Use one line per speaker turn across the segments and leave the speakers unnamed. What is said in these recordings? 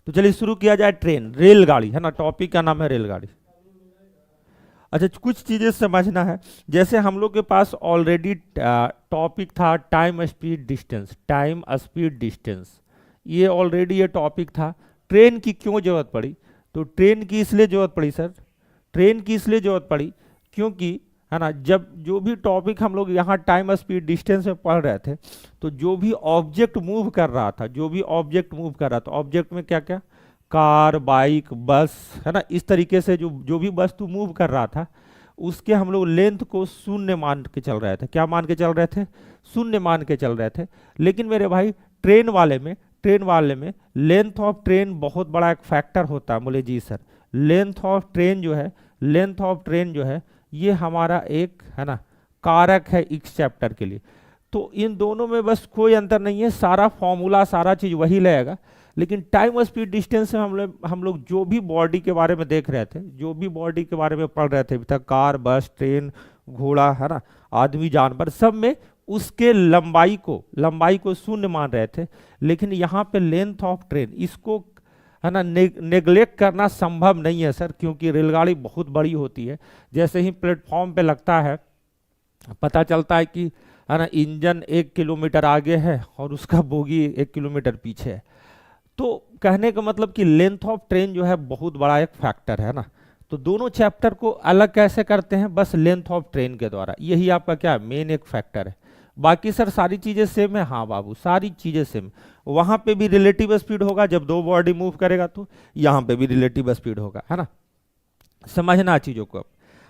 तो चलिए शुरू किया जाए। ट्रेन, रेलगाड़ी है ना, टॉपिक का नाम है रेलगाड़ी। अच्छा, कुछ चीजें समझना है। जैसे हम लोग के पास ऑलरेडी टॉपिक था time speed distance, time speed distance, ये ऑलरेडी ये टॉपिक था। ट्रेन की क्यों जरूरत पड़ी? तो ट्रेन की इसलिए जरूरत पड़ी सर, ट्रेन की इसलिए जरूरत पड़ी क्योंकि है ना, जब जो भी टॉपिक हम लोग यहाँ टाइम स्पीड डिस्टेंस में पढ़ रहे थे, तो जो भी ऑब्जेक्ट मूव कर रहा था, जो भी ऑब्जेक्ट मूव कर रहा था, ऑब्जेक्ट में क्या क्या, कार, बाइक, बस, है ना, इस तरीके से जो जो भी वस्तु मूव कर रहा था, उसके हम लोग लेंथ को शून्य मान के चल रहे थे। क्या मान के चल रहे थे? शून्य मान के चल रहे थे। लेकिन मेरे भाई ट्रेन वाले में लेंथ ऑफ ट्रेन बहुत बड़ा एक फैक्टर होता है। बोले जी सर, लेंथ ऑफ ट्रेन जो है, लेंथ ऑफ ट्रेन जो है, ये हमारा एक है ना कारक है इस चैप्टर के लिए। तो इन दोनों में बस कोई अंतर नहीं है, सारा फॉर्मूला सारा चीज वही लगेगा। लेकिन टाइम स्पीड डिस्टेंस में हम लोग जो भी बॉडी के बारे में देख रहे थे, जो भी बॉडी के बारे में पढ़ रहे थे अभी तक, कार, बस, ट्रेन, घोड़ा, है ना, आदमी, जानवर, सब में उसके लंबाई को शून्य मान रहे थे। लेकिन यहाँ पे लेंथ ऑफ ट्रेन, इसको है ना नेग्लेक्ट करना संभव नहीं है सर, क्योंकि रेलगाड़ी बहुत बड़ी होती है। जैसे ही प्लेटफॉर्म पे लगता है, पता चलता है कि है ना इंजन 1 किलोमीटर आगे है और उसका बोगी 1 किलोमीटर पीछे है। तो कहने का मतलब कि लेंथ ऑफ ट्रेन जो है बहुत बड़ा एक फैक्टर है ना। तो दोनों चैप्टर को अलग कैसे करते हैं? बस लेंथ ऑफ ट्रेन के द्वारा। यही आपका क्या मेन एक फैक्टर है। बाकी सर सारी चीजें सेम है। हाँ बाबू, सारी चीजें सेम। वहां पे भी रिलेटिव स्पीड होगा जब दो बॉडी मूव करेगा, तो यहाँ पे भी रिलेटिव स्पीड होगा, है ना। समझना चीजों को।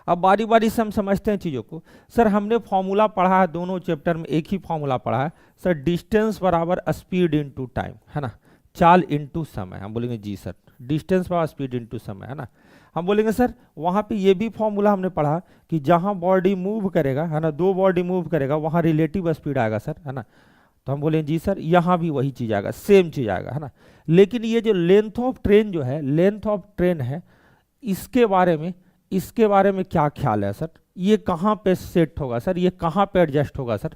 अब बारी बारी से हम समझते हैं चीजों को। सर हमने फॉर्मूला पढ़ा है, दोनों चैप्टर में एक ही फॉर्मूला पढ़ा है सर, डिस्टेंस बराबर स्पीड इनटू टाइम, है ना, चाल इनटू समय। हम बोलेंगे जी सर, डिस्टेंस बराबर स्पीड इनटू समय, है ना। हम बोलेंगे सर वहां पे ये भी फॉर्मूला हमने पढ़ा कि जहां बॉडी मूव करेगा, है ना, दो बॉडी मूव करेगा, वहां रिलेटिव स्पीड आएगा सर, है ना। तो हम बोलेंगे जी सर यहाँ भी वही चीज आएगा, सेम चीज आएगा, है ना। लेकिन ये जो लेंथ ऑफ ट्रेन जो है, लेंथ ऑफ ट्रेन है, इसके बारे में क्या ख्याल है सर? ये कहाँ पे सेट होगा सर, ये कहाँ पे एडजस्ट होगा सर?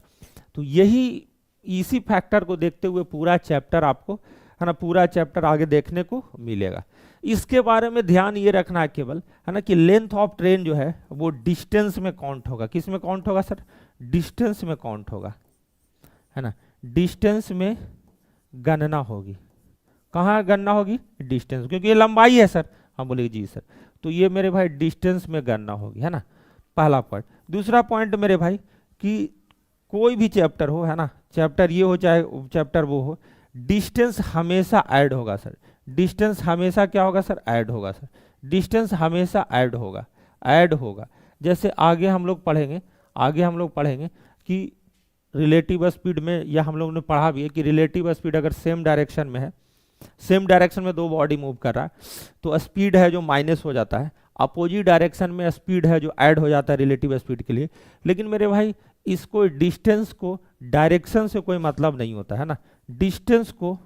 तो यही इसी फैक्टर को देखते हुए पूरा चैप्टर आपको, है ना, पूरा चैप्टर आगे देखने को मिलेगा। इसके बारे में ध्यान ये रखना है केवल, है ना, कि लेंथ ऑफ ट्रेन जो है वो डिस्टेंस में काउंट होगा। किस में काउंट होगा सर? डिस्टेंस में काउंट होगा, है ना। डिस्टेंस में गणना होगी। कहाँ गणना होगी? डिस्टेंस, क्योंकि ये लंबाई है सर। हम बोले जी सर, तो ये मेरे भाई डिस्टेंस में गणना होगी, है ना, पहला पॉइंट। दूसरा पॉइंट मेरे भाई कि कोई भी चैप्टर हो, है ना, चैप्टर ये हो चाहे चैप्टर वो हो, डिस्टेंस हमेशा ऐड होगा सर। डिस्टेंस हमेशा क्या होगा सर? ऐड होगा सर। डिस्टेंस हमेशा ऐड होगा, ऐड होगा। जैसे आगे हम लोग पढ़ेंगे कि रिलेटिव स्पीड में, या हम लोग ने पढ़ा भी है कि रिलेटिव स्पीड अगर सेम डायरेक्शन में है, सेम डायरेक्शन में दो बॉडी मूव कर रहा है, तो स्पीड है जो माइनस हो जाता है। अपोजिट डायरेक्शन में स्पीड है जो ऐड हो जाता है रिलेटिव स्पीड के लिए। लेकिन मेरे भाई इसको, डिस्टेंस को डायरेक्शन से कोई मतलब नहीं होता है ना। डिस्टेंस को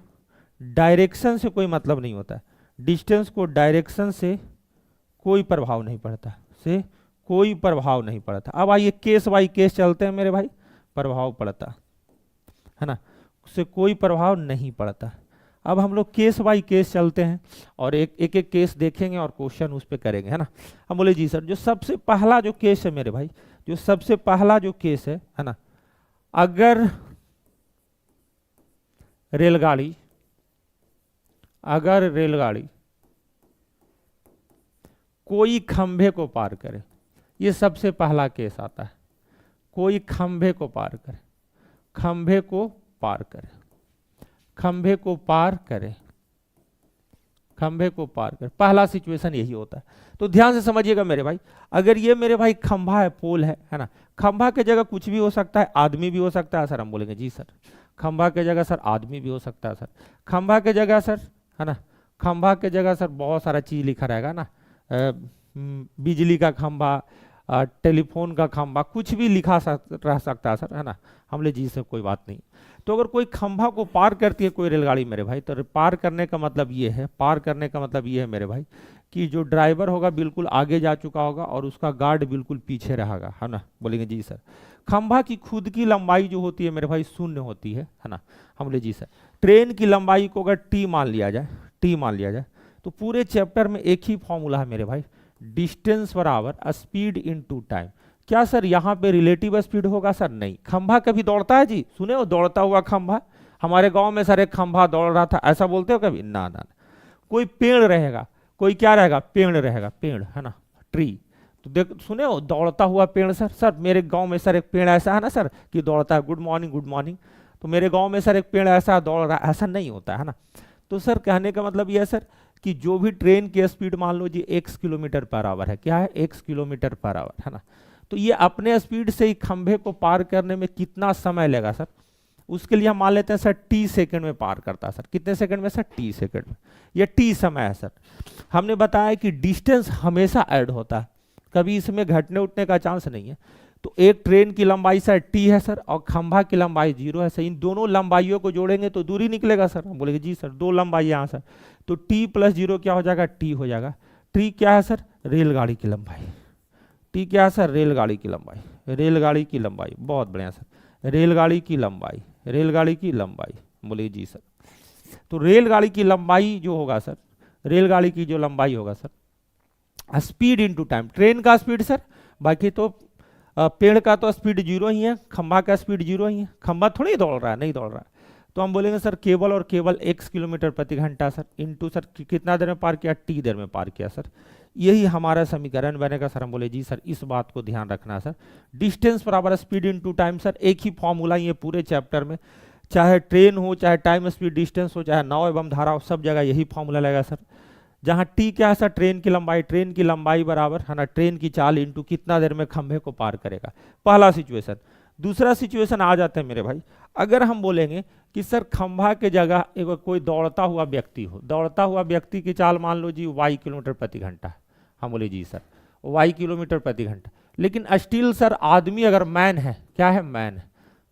डायरेक्शन से कोई मतलब नहीं होता है। डिस्टेंस को डायरेक्शन से कोई प्रभाव नहीं पड़ता, से कोई प्रभाव नहीं पड़ता। अब आइए केस बाई केस चलते हैं मेरे भाई। प्रभाव पड़ता है ना, उससे कोई प्रभाव नहीं पड़ता। अब हम लोग केस बाई केस चलते हैं और एक एक केस देखेंगे और क्वेश्चन उस पर करेंगे, है ना। हम बोले जी सर, जो सबसे पहला जो केस है मेरे भाई, जो सबसे पहला जो केस है ना, अगर रेलगाड़ी कोई खंभे को पार करे, ये सबसे पहला केस आता है। कोई खंभे को पार करे, खंभे को पार करे, खंभे को पार करे, खंभे को पार करे, पहला सिचुएशन यही होता है। तो ध्यान से समझिएगा मेरे भाई, अगर ये मेरे भाई खंभा है, पोल है ना, खंभा के जगह कुछ भी हो सकता है, आदमी भी हो सकता है सर। हम बोलेंगे जी सर, खंभा के जगह सर आदमी भी हो सकता है सर। खंभा के जगह सर, है ना, खंभा के जगह सर बहुत सारा चीज लिखा रहेगा ना, बिजली का खंभा, टेलीफोन का खंभा, कुछ भी लिखा रह सकता है सर, है ना। हम ले जी सर कोई बात नहीं। तो अगर कोई खंभा को पार करती है कोई रेलगाड़ी मेरे भाई, तो पार करने का मतलब ये है, पार करने का मतलब ये है मेरे भाई कि जो ड्राइवर होगा बिल्कुल आगे जा चुका होगा और उसका गार्ड बिल्कुल पीछे रहेगा, है ना। बोलेंगे जी सर, खंभा की खुद की लंबाई जो होती है मेरे भाई शून्य होती है ना। हम बोले जी सर ट्रेन की लंबाई को अगर टी मान लिया जाए, टी मान लिया जाए, तो पूरे चैप्टर में एक ही फॉर्मूला है मेरे भाई, डिस्टेंस बराबर स्पीड इनटू टाइम। क्या सर यहाँ पे रिलेटिव स्पीड होगा सर? नहीं। खंभा कभी दौड़ता है जी? सुने हो दौड़ता हुआ खंभा? हमारे गांव में सर एक खंभा दौड़ रहा था, ऐसा बोलते हो कभी? ना ना। कोई पेड़ रहेगा, कोई क्या रहेगा? पेड़ रहेगा, पेड़ है ना, ट्री। तो देख सुने हो दौड़ता हुआ पेड़ सर? सर मेरे गांव में सर एक पेड़ ऐसा है ना सर कि दौड़ता है, गुड मॉर्निंग गुड मॉर्निंग। तो मेरे गांव में सर एक पेड़ ऐसा दौड़ रहा है, ऐसा नहीं होता है ना। तो सर कहने का मतलब यह है सर कि जो भी ट्रेन की स्पीड मान लो जी x किलोमीटर पर आवर है, क्या है? x किलोमीटर पर आवर है ना। तो ये अपने स्पीड से ही खंभे को पार करने में कितना समय लेगा सर? उसके लिए हम मान लेते हैं सर t सेकंड में पार करता है सर। कितने सेकंड में सर? t सेकंड में। ये t समय है सर। हमने बताया कि डिस्टेंस हमेशा ऐड होता है, कभी इसमें घटने उठने का चांस नहीं है। तो एक ट्रेन की लंबाई सर t है सर और खंभा की लंबाई 0 है सर। इन दोनों लंबाइयों को जोड़ेंगे तो दूरी निकलेगा सर। हम बोलेंगे जी सर दो लंबाई यहाँ सर, तो t प्लस 0 क्या हो जाएगा? t हो जाएगा। t क्या है सर? रेलगाड़ी की लंबाई। t क्या है सर? रेलगाड़ी की लंबाई। रेलगाड़ी की लंबाई, बहुत बढ़िया सर, रेलगाड़ी की लंबाई, रेलगाड़ी की लंबाई। बोलिए जी सर। तो रेलगाड़ी की लंबाई जो होगा सर, रेलगाड़ी की जो लंबाई होगा sir, speed into time. Train का स्पीड सर, बाकी तो पेड़ का तो स्पीड 0 ही है, खंभा का स्पीड 0 ही है, खंभा थोड़ी दौड़ रहा है, नहीं दौड़ रहा है। तो हम बोलेंगे सर केवल और केवल x किलोमीटर प्रति घंटा सर, इनटू सर कितना देर में पार किया? t देर में पार किया सर। यही हमारा समीकरण बनेगा सर। हम बोले जी सर इस बात को ध्यान रखना सर, डिस्टेंस बराबर स्पीड इनटू टाइम सर। एक ही फॉर्मूला ये पूरे चैप्टर में, चाहे ट्रेन हो, चाहे टाइम स्पीड डिस्टेंस हो, चाहे नाव एवं धारा हो, सब जगह यही फॉर्मूला लगेगा सर। जहाँ t क्या है सर? ट्रेन की लंबाई, ट्रेन की लंबाई बराबर है ना ट्रेन की चाल इंटू कितना देर में खंभे को पार करेगा। पहला सिचुएशन। दूसरा सिचुएशन आ जाते हैं मेरे भाई, अगर हम बोलेंगे कि सर खंभा के जगह एक कोई दौड़ता हुआ व्यक्ति हो, दौड़ता हुआ व्यक्ति की चाल मान लो जी y किलोमीटर प्रति घंटा है। हम बोले जी सर y किलोमीटर प्रति घंटा, लेकिन स्टिल सर आदमी अगर मैन है, क्या है? मैन है,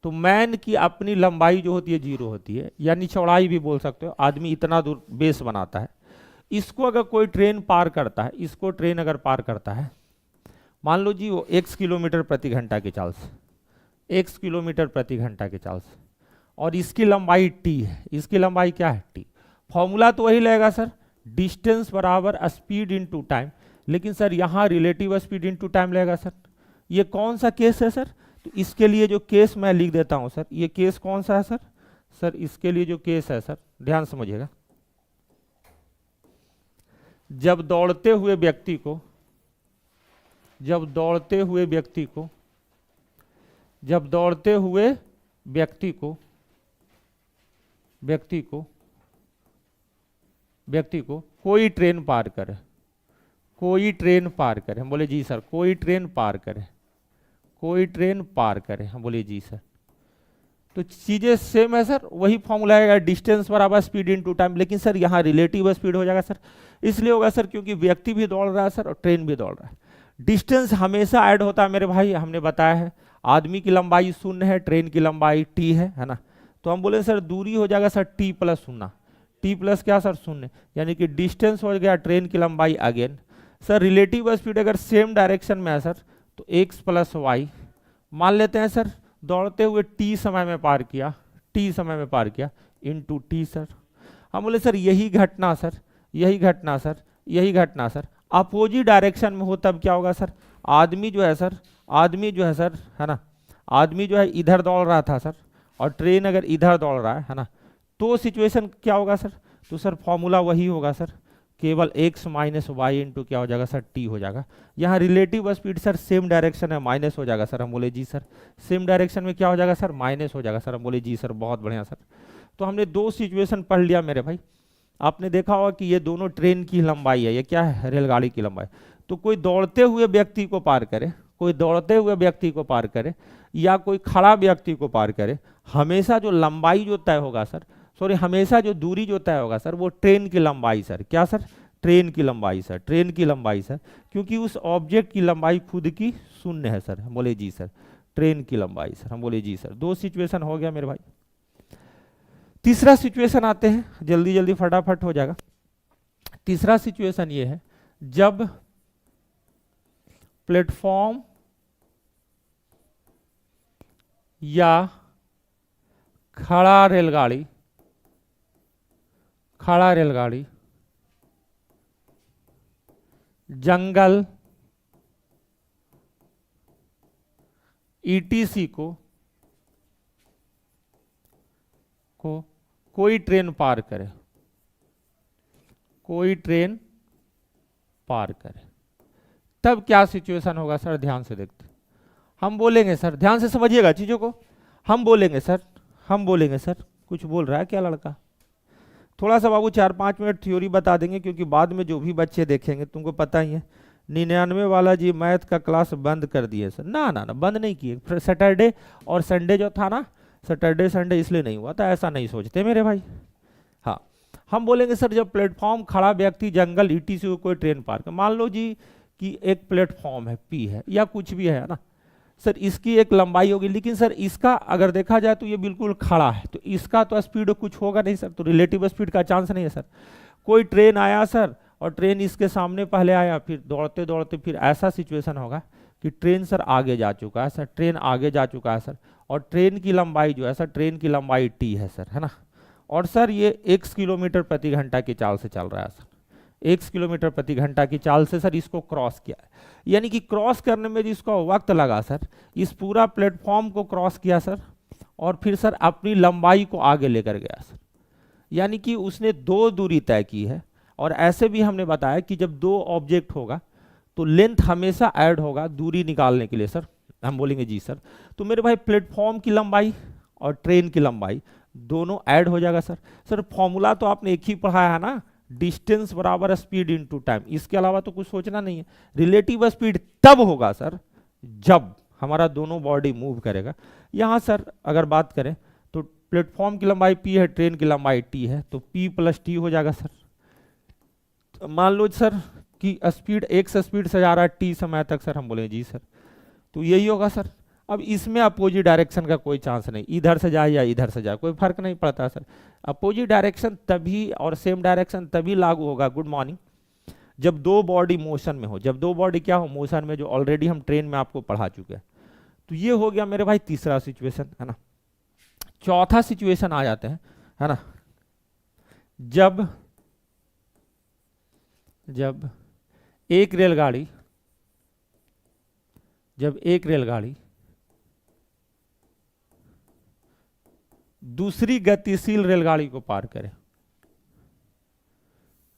तो मैन की अपनी लंबाई जो होती है 0 होती है, यानी चौड़ाई भी बोल सकते हो। आदमी इतना दूर बेस बनाता है, इसको अगर कोई ट्रेन पार करता है, इसको ट्रेन अगर पार करता है, मान लो जी वो x किलोमीटर प्रति घंटा की चाल से, x किलोमीटर प्रति घंटा की चाल से, और इसकी लंबाई t है। इसकी लंबाई क्या है? t। फॉर्मूला तो वही लगेगा सर, डिस्टेंस बराबर स्पीड इनटू टाइम, लेकिन सर यहाँ रिलेटिव स्पीड इनटू टाइम लगेगा सर। ये कौन सा केस है सर? तो इसके लिए जो केस मैं लिख देता हूँ सर, ये केस कौन सा है सर? सर इसके लिए जो केस है सर, ध्यान समझिएगा, जब दौड़ते हुए व्यक्ति को, जब दौड़ते हुए व्यक्ति को, जब दौड़ते हुए व्यक्ति को, व्यक्ति को, व्यक्ति को कोई ट्रेन पार करे, कोई ट्रेन पार करे। हम बोले जी सर कोई ट्रेन पार करे, कोई ट्रेन पार करे। हम बोले जी सर। तो चीजें सेम है सर, वही फॉर्मूला आएगा, डिस्टेंस बराबर स्पीड इनटू टाइम, लेकिन सर यहाँ रिलेटिव स्पीड हो जाएगा सर। इसलिए होगा सर क्योंकि व्यक्ति भी दौड़ रहा है सर और ट्रेन भी दौड़ रहा है। डिस्टेंस हमेशा ऐड होता है मेरे भाई, हमने बताया है। आदमी की लंबाई 0 है, ट्रेन की लंबाई t है ना। तो हम बोले सर दूरी हो जाएगा sir t plus 0, t plus क्या सर? 0, यानी कि डिस्टेंस हो गया ट्रेन की लंबाई अगेन। सर रिलेटिव स्पीड अगर सेम डायरेक्शन में है सर तो x प्लस वाई मान लेते हैं सर, दौड़ते हुए t समय में पार किया, t समय में पार किया इनटू t सर। हम बोले सर यही घटना सर, यही घटना सर, यही घटना सर अपोजिट डायरेक्शन में हो तब क्या होगा सर? आदमी जो है सर, आदमी जो है सर है ना, आदमी जो है इधर दौड़ रहा था सर और ट्रेन अगर इधर दौड़ रहा है ना, तो सिचुएशन क्या होगा सर? तो सर फॉर्मूला वही होगा सर, केवल x माइनस वाई इंटू क्या हो जाएगा सर? t हो जाएगा। यहाँ relative speed sir same direction है, माइनस हो जाएगा सर। हम बोले जी सर सेम डायरेक्शन में क्या हो जाएगा सर? माइनस हो जाएगा सर। हम बोले जी सर बहुत बढ़िया सर। तो हमने दो सिचुएशन पढ़ लिया मेरे भाई। आपने देखा होगा कि ये दोनों ट्रेन की लंबाई है, ये क्या है? रेलगाड़ी की लंबाई। तो कोई दौड़ते हुए व्यक्ति को पार करे, कोई दौड़ते हुए व्यक्ति को पार करे या कोई खड़ा व्यक्ति को पार करे, हमेशा जो लंबाई जो तय होगा सर, सॉरी हमेशा जो दूरी जो तय होगा सर वो ट्रेन की लंबाई सर। क्या सर? ट्रेन की लंबाई सर, ट्रेन की लंबाई सर, क्योंकि उस ऑब्जेक्ट की लंबाई खुद की 0 है सर। हम बोले जी सर ट्रेन की लंबाई सर। हम बोले जी सर। दो सिचुएशन हो गया मेरे भाई। तीसरा सिचुएशन आते हैं, जल्दी जल्दी फटाफट हो जाएगा। तीसरा सिचुएशन ये है जब प्लेटफॉर्म या खड़ा रेलगाड़ी जंगल ईटीसी को कोई ट्रेन पार करे, तब क्या सिचुएशन होगा सर? ध्यान से देखते हम बोलेंगे सर, ध्यान से समझिएगा चीजों को। हम बोलेंगे सर कुछ बोल रहा है क्या लड़का? थोड़ा सा बाबू 4-5 मिनट थ्योरी बता देंगे, क्योंकि बाद में जो भी बच्चे देखेंगे तुमको पता ही है 99 वाला जी मैथ का क्लास बंद कर दिए सर। ना बंद नहीं किए, सैटरडे और संडे जो था ना, सैटरडे संडे इसलिए नहीं हुआ था, ऐसा नहीं सोचते मेरे भाई। हाँ, हम बोलेंगे सर जब प्लेटफॉर्म खड़ा व्यक्ति जंगल ईटीसी को कोई ट्रेन पार कर, मान लो जी कि एक प्लेटफॉर्म है पी है या कुछ भी है ना सर, इसकी एक लंबाई होगी, लेकिन सर इसका अगर देखा जाए तो ये बिल्कुल खड़ा है, तो इसका तो स्पीड कुछ होगा नहीं सर, तो रिलेटिव स्पीड का चांस नहीं है सर। कोई ट्रेन आया सर और ट्रेन इसके सामने पहले आया, फिर दौड़ते दौड़ते फिर ऐसा सिचुएशन होगा कि ट्रेन सर आगे जा चुका है सर, ट्रेन आगे जा चुका है सर, और ट्रेन की लंबाई जो है सर, ट्रेन की लंबाई टी है सर, है ना। और सर ये x किलोमीटर प्रति घंटा की चाल से चल रहा है सर, x किलोमीटर प्रति घंटा की चाल से सर इसको क्रॉस किया है, यानी कि क्रॉस करने में जिसको वक्त लगा सर, इस पूरा प्लेटफॉर्म को क्रॉस किया सर, और फिर सर अपनी लंबाई को आगे लेकर गया सर, यानी कि उसने 2 दूरी तय की है। और ऐसे भी हमने बताया कि जब 2 ऑब्जेक्ट होगा तो लेंथ हमेशा ऐड होगा दूरी निकालने के लिए सर। हम बोलेंगे जी सर, तो मेरे भाई प्लेटफॉर्म की लंबाई और ट्रेन की लंबाई दोनों ऐड हो जाएगा सर। सर फॉर्मूला तो आपने एक ही पढ़ाया है ना, डिस्टेंस बराबर स्पीड इनटू टाइम, इसके अलावा तो कुछ सोचना नहीं है। रिलेटिव स्पीड तब होगा सर जब हमारा दोनों बॉडी मूव करेगा। यहाँ सर अगर बात करें तो प्लेटफॉर्म की लंबाई p है, ट्रेन की लंबाई t है, तो p + t हो जाएगा सर। तो मान लो सर कि स्पीड x स्पीड से जा रहा है t समय तक सर, हम बोले जी सर, तो यही होगा सर। अब इसमें अपोजिट डायरेक्शन का कोई चांस नहीं, इधर से जाए या इधर से जाए कोई फर्क नहीं पड़ता सर। अपोजिट डायरेक्शन तभी और सेम डायरेक्शन तभी लागू होगा, गुड मॉर्निंग, जब 2 बॉडी मोशन में हो, जब 2 बॉडी क्या हो, मोशन में, जो ऑलरेडी हम ट्रेन में आपको पढ़ा चुके हैं। तो ये हो गया मेरे भाई तीसरा सिचुएशन, है ना। चौथा सिचुएशन आ जाते हैं, है ना, जब एक रेलगाड़ी दूसरी गतिशील रेलगाड़ी को पार करे,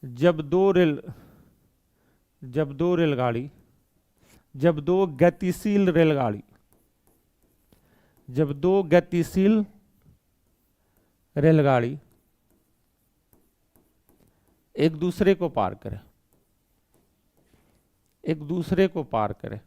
जब दो गतिशील रेलगाड़ी एक दूसरे को पार करे,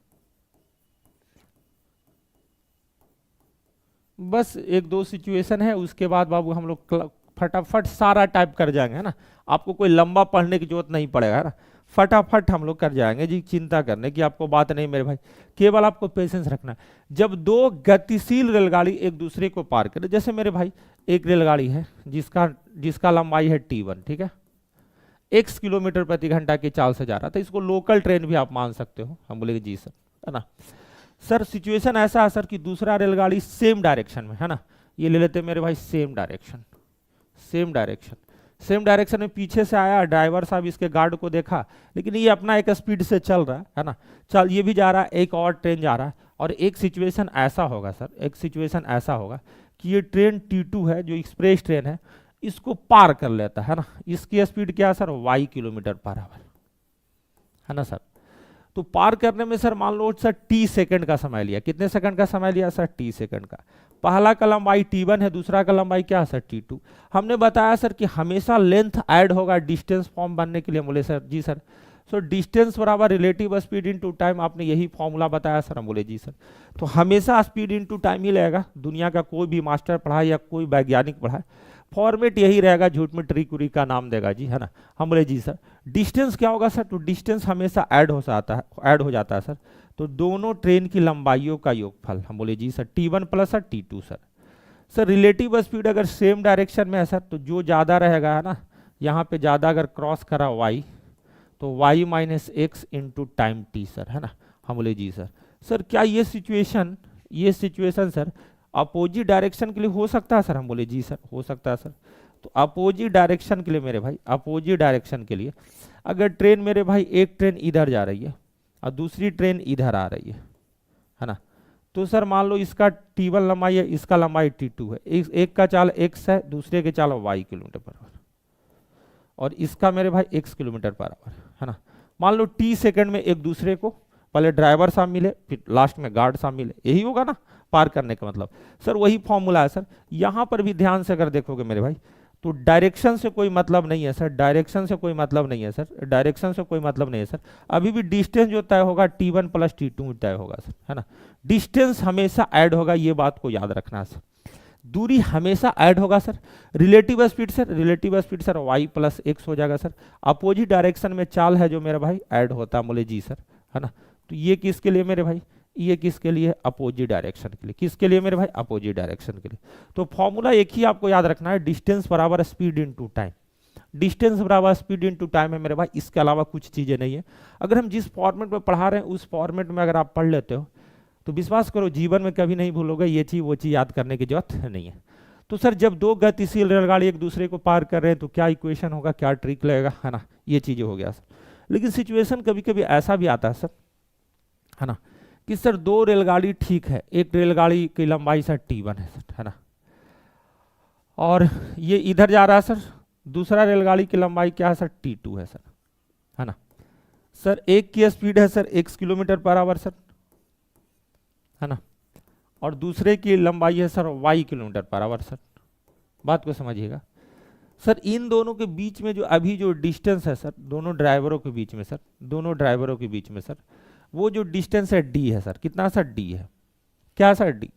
बस 1-2 सिचुएशन है, उसके बाद बाबू हम लोग फटाफट सारा टाइप कर जाएंगे, है ना। आपको कोई लंबा पढ़ने की जरूरत नहीं पड़ेगा, है ना, फटाफट हम लोग कर जाएंगे जी, चिंता करने की आपको बात नहीं मेरे भाई, केवल आपको पेशेंस रखना है। जब 2 गतिशील रेलगाड़ी एक दूसरे को पार करे, जैसे मेरे भाई एक रेलगाड़ी है जिसका लंबाई है t1, ठीक है, x किलोमीटर प्रति घंटा की चाल से जा रहा था, इसको लोकल ट्रेन भी आप मान सकते हो, हम बोलेंगे जी सर, है ना। सर सिचुएशन ऐसा है सर कि दूसरा रेलगाड़ी सेम डायरेक्शन में, है ना, ये ले लेते मेरे भाई सेम डायरेक्शन में पीछे से आया, ड्राइवर साहब इसके गार्ड को देखा, लेकिन ये अपना एक स्पीड से चल रहा है ना, चल ये भी जा रहा है, एक और ट्रेन जा रहा है, और एक सिचुएशन ऐसा होगा सर, कि ये ट्रेन T2 है जो एक्सप्रेस ट्रेन है, इसको पार कर लेता है ना, इसकी स्पीड क्या है sir, y kilometre per our, है ना सर। तो पार करने में सर मान लो सर t सेकंड का समय लिया, कितने सेकंड का समय लिया सर, t सेकंड का। पहला का लंबाई t1 है, दूसरा का लंबाई क्या है सर, t2। हमने बताया सर कि हमेशा लेंथ ऐड होगा डिस्टेंस फॉर्म बनने के लिए, बोले सर जी सर। सो डिस्टेंस बराबर रिलेटिव स्पीड इनटू टाइम, आपने यही फॉर्मूला बताया सर, हम बोले जी सर। तो हमेशा स्पीड इनटू टाइम ही लगेगा, दुनिया का कोई भी मास्टर पढ़ाए या कोई वैज्ञानिक पढ़ाए, फॉर्मेट यही रहेगा, झूठ में ट्रिक उरी का नाम देगा जी, है ना। हम बोले जी सर। डिस्टेंस क्या होगा सर, तो डिस्टेंस हमेशा ऐड हो जाता है सर, तो दोनों ट्रेन की लंबाइयों का योगफल, हम बोले जी sir, t1 + t2 sir. Sir relative speed अगर सेम डायरेक्शन में है सर, तो जो ज़्यादा रहेगा, है ना, यहाँ पे ज़्यादा अगर क्रॉस करा y, तो y - x into time t sir, है ना। हम बोले जी सर। सर क्या ये सिचुएशन सर अपोजिट डायरेक्शन के लिए हो सकता है सर? हम बोले जी सर हो सकता है सर। तो अपोजिट डायरेक्शन के लिए मेरे भाई, अपोजिट डायरेक्शन के लिए अगर ट्रेन मेरे भाई, एक ट्रेन इधर जा रही है और दूसरी ट्रेन इधर आ रही है ना, तो सर मान लो इसका T1 लंबाई है, इसका लंबाई T2 है, एक का चाल x है, दूसरे के चाल y किलोमीटर पर आवर, और इसका मेरे भाई x किलोमीटर पर आवर है ना। मान लो t सेकंड में एक दूसरे को, पहले ड्राइवर साहब मिले, फिर लास्ट में गार्ड साहब मिले, यही होगा ना पार करने का मतलब। सर वही फॉर्मूला है सर। यहाँ पर भी ध्यान से अगर देखोगे मेरे भाई, तो डायरेक्शन से कोई मतलब नहीं है सर, डायरेक्शन से कोई मतलब नहीं है सर, डायरेक्शन से कोई मतलब नहीं है सर। अभी भी डिस्टेंस जो तय होगा T1 प्लस T2 तय होगा सर, है ना। डिस्टेंस हमेशा ऐड होगा, ये बात को याद रखना सर। दूरी हमेशा ऐड होगा sir. Relative speed sir, relative speed sir y plus x हो जाएगा सर। अपोजिट डायरेक्शन में चाल है जो मेरा भाई ऐड होता है, बोले जी सर, है ना। तो ये किसके लिए मेरे भाई, ये किसके लिए, अपोजिट डायरेक्शन के लिए। किसके लिए मेरे भाई, अपोजिट डायरेक्शन के लिए। तो फॉर्मूला एक ही आपको याद रखना है, डिस्टेंस बराबर स्पीड इनटू टाइम। डिस्टेंस बराबर स्पीड इनटू टाइम है मेरे भाई, इसके अलावा कुछ चीजें नहीं है। अगर हम जिस फॉर्मेट में पढ़ा रहे हैं उस फॉर्मेट में अगर आप पढ़ लेते हो तो विश्वास करो जीवन में कभी नहीं भूलोगे, ये चीज वो चीज याद करने की जरूरत नहीं है। तो सर जब दो गतिशील रेलगाड़ी एक दूसरे को पार कर रहे हैं तो क्या इक्वेशन होगा, क्या ट्रिक लगेगा, है ना, ये चीजें हो गया सर। लेकिन सिचुएशन कभी कभी ऐसा भी आता है सर, है ना, कि सर दो रेलगाड़ी ठीक है, एक रेलगाड़ी की लंबाई सर T1 है सर, है ना, और ये इधर जा रहा है सर, दूसरा रेलगाड़ी की लंबाई क्या है सर, T2 है सर, है ना। सर एक की स्पीड है sir x kilometre per hour sir, है ना, और दूसरे की लंबाई है sir y kilometre per hour sir. बात को समझिएगा सर, इन दोनों के बीच में जो अभी जो डिस्टेंस है सर, दोनों ड्राइवरों के बीच में सर, दोनों ड्राइवरों के बीच में सर, वो जो डिस्टेंस है d है सर, कितना सर, d है, क्या सर, d।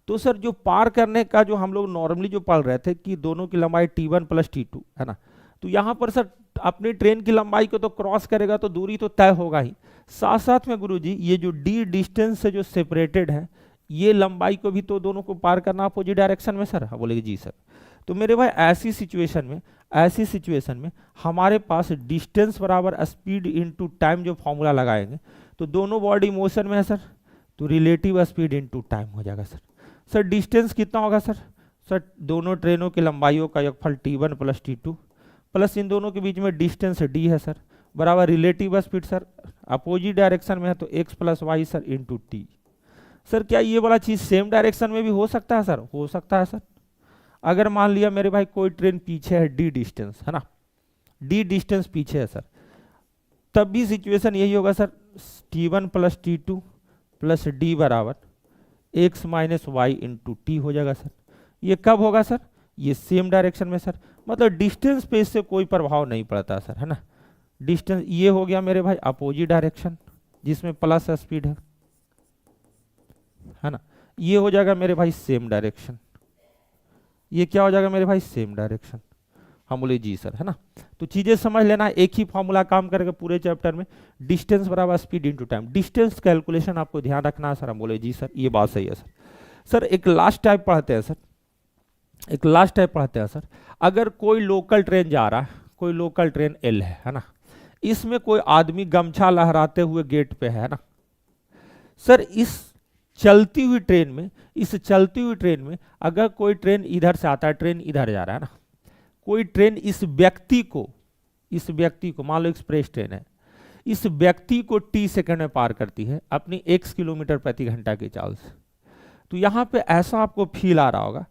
तो सर जो पार करने का जो हम लोग नॉर्मली जो पढ़ रहे थे कि दोनों की लंबाई T1 प्लस T2 है ना, तो यहाँ पर सर अपनी ट्रेन की लंबाई को तो क्रॉस करेगा तो दूरी तो तय होगा ही, साथ साथ में गुरुजी ये जो d डिस्टेंस से जो सेपरेटेड है, ये लंबाई को भी तो दोनों को पार करना अपोजिट डायरेक्शन में सर। बोलेगे जी सर। तो मेरे भाई ऐसी सिचुएशन में हमारे पास डिस्टेंस बराबर स्पीड इनटू टाइम जो फॉर्मूला लगाएंगे, तो दोनों बॉडी मोशन में है सर, तो रिलेटिव स्पीड इनटू टाइम हो जाएगा सर। सर डिस्टेंस कितना होगा सर, सर दोनों ट्रेनों की लंबाइयों का योगफल T1 प्लस T2 प्लस इन दोनों के बीच में डिस्टेंस d है सर, बराबर relative speed sir, opposite direction में है तो x plus Y sir into T. Sir क्या ये वाला चीज सेम डायरेक्शन में भी हो सकता है सर? हो सकता है सर। अगर मान लिया मेरे भाई कोई ट्रेन पीछे है d डिस्टेंस, है ना, d डिस्टेंस पीछे है सर, तब भी सिचुएशन यही होगा sir, T1 plus T2 plus d बराबर x minus Y into T हो जाएगा सर। ये कब होगा सर? ये सेम डायरेक्शन में सर, मतलब डिस्टेंस पे इससे कोई प्रभाव नहीं पड़ता सर, है ना। डिस्टेंस ये हो गया मेरे भाई अपोजिट डायरेक्शन जिसमें प्लस स्पीड है ना। ये हो जाएगा मेरे भाई सेम डायरेक्शन, ये क्या हो जाएगा मेरे भाई, सेम डायरेक्शन। हम बोले जी सर, है ना। तो चीजें समझ लेना, एक ही फॉर्मूला काम करेगा पूरे चैप्टर में, डिस्टेंस बराबर speed into time. Distance calculation आपको ध्यान रखना है सर। हम बोले जी सर, ये बात सही है सर। सर एक लास्ट टाइप पढ़ते हैं सर, एक लास्ट टाइप पढ़ते हैं सर। अगर कोई लोकल ट्रेन जा रहा है, कोई लोकल ट्रेन एल है ना, इसमें कोई आदमी गमछा लहराते हुए गेट पे है ना। सर इस चलती हुई ट्रेन में, इस चलती हुई ट्रेन में अगर कोई ट्रेन इधर से आता है, ट्रेन इधर जा रहा है ना, कोई ट्रेन इस व्यक्ति को मान लो एक्सप्रेस ट्रेन है, इस व्यक्ति को टी सेकंड में पार करती है अपनी x किलोमीटर प्रति घंटा की चाल से। तो यहाँ पे ऐसा आपको फील आ रहा होगा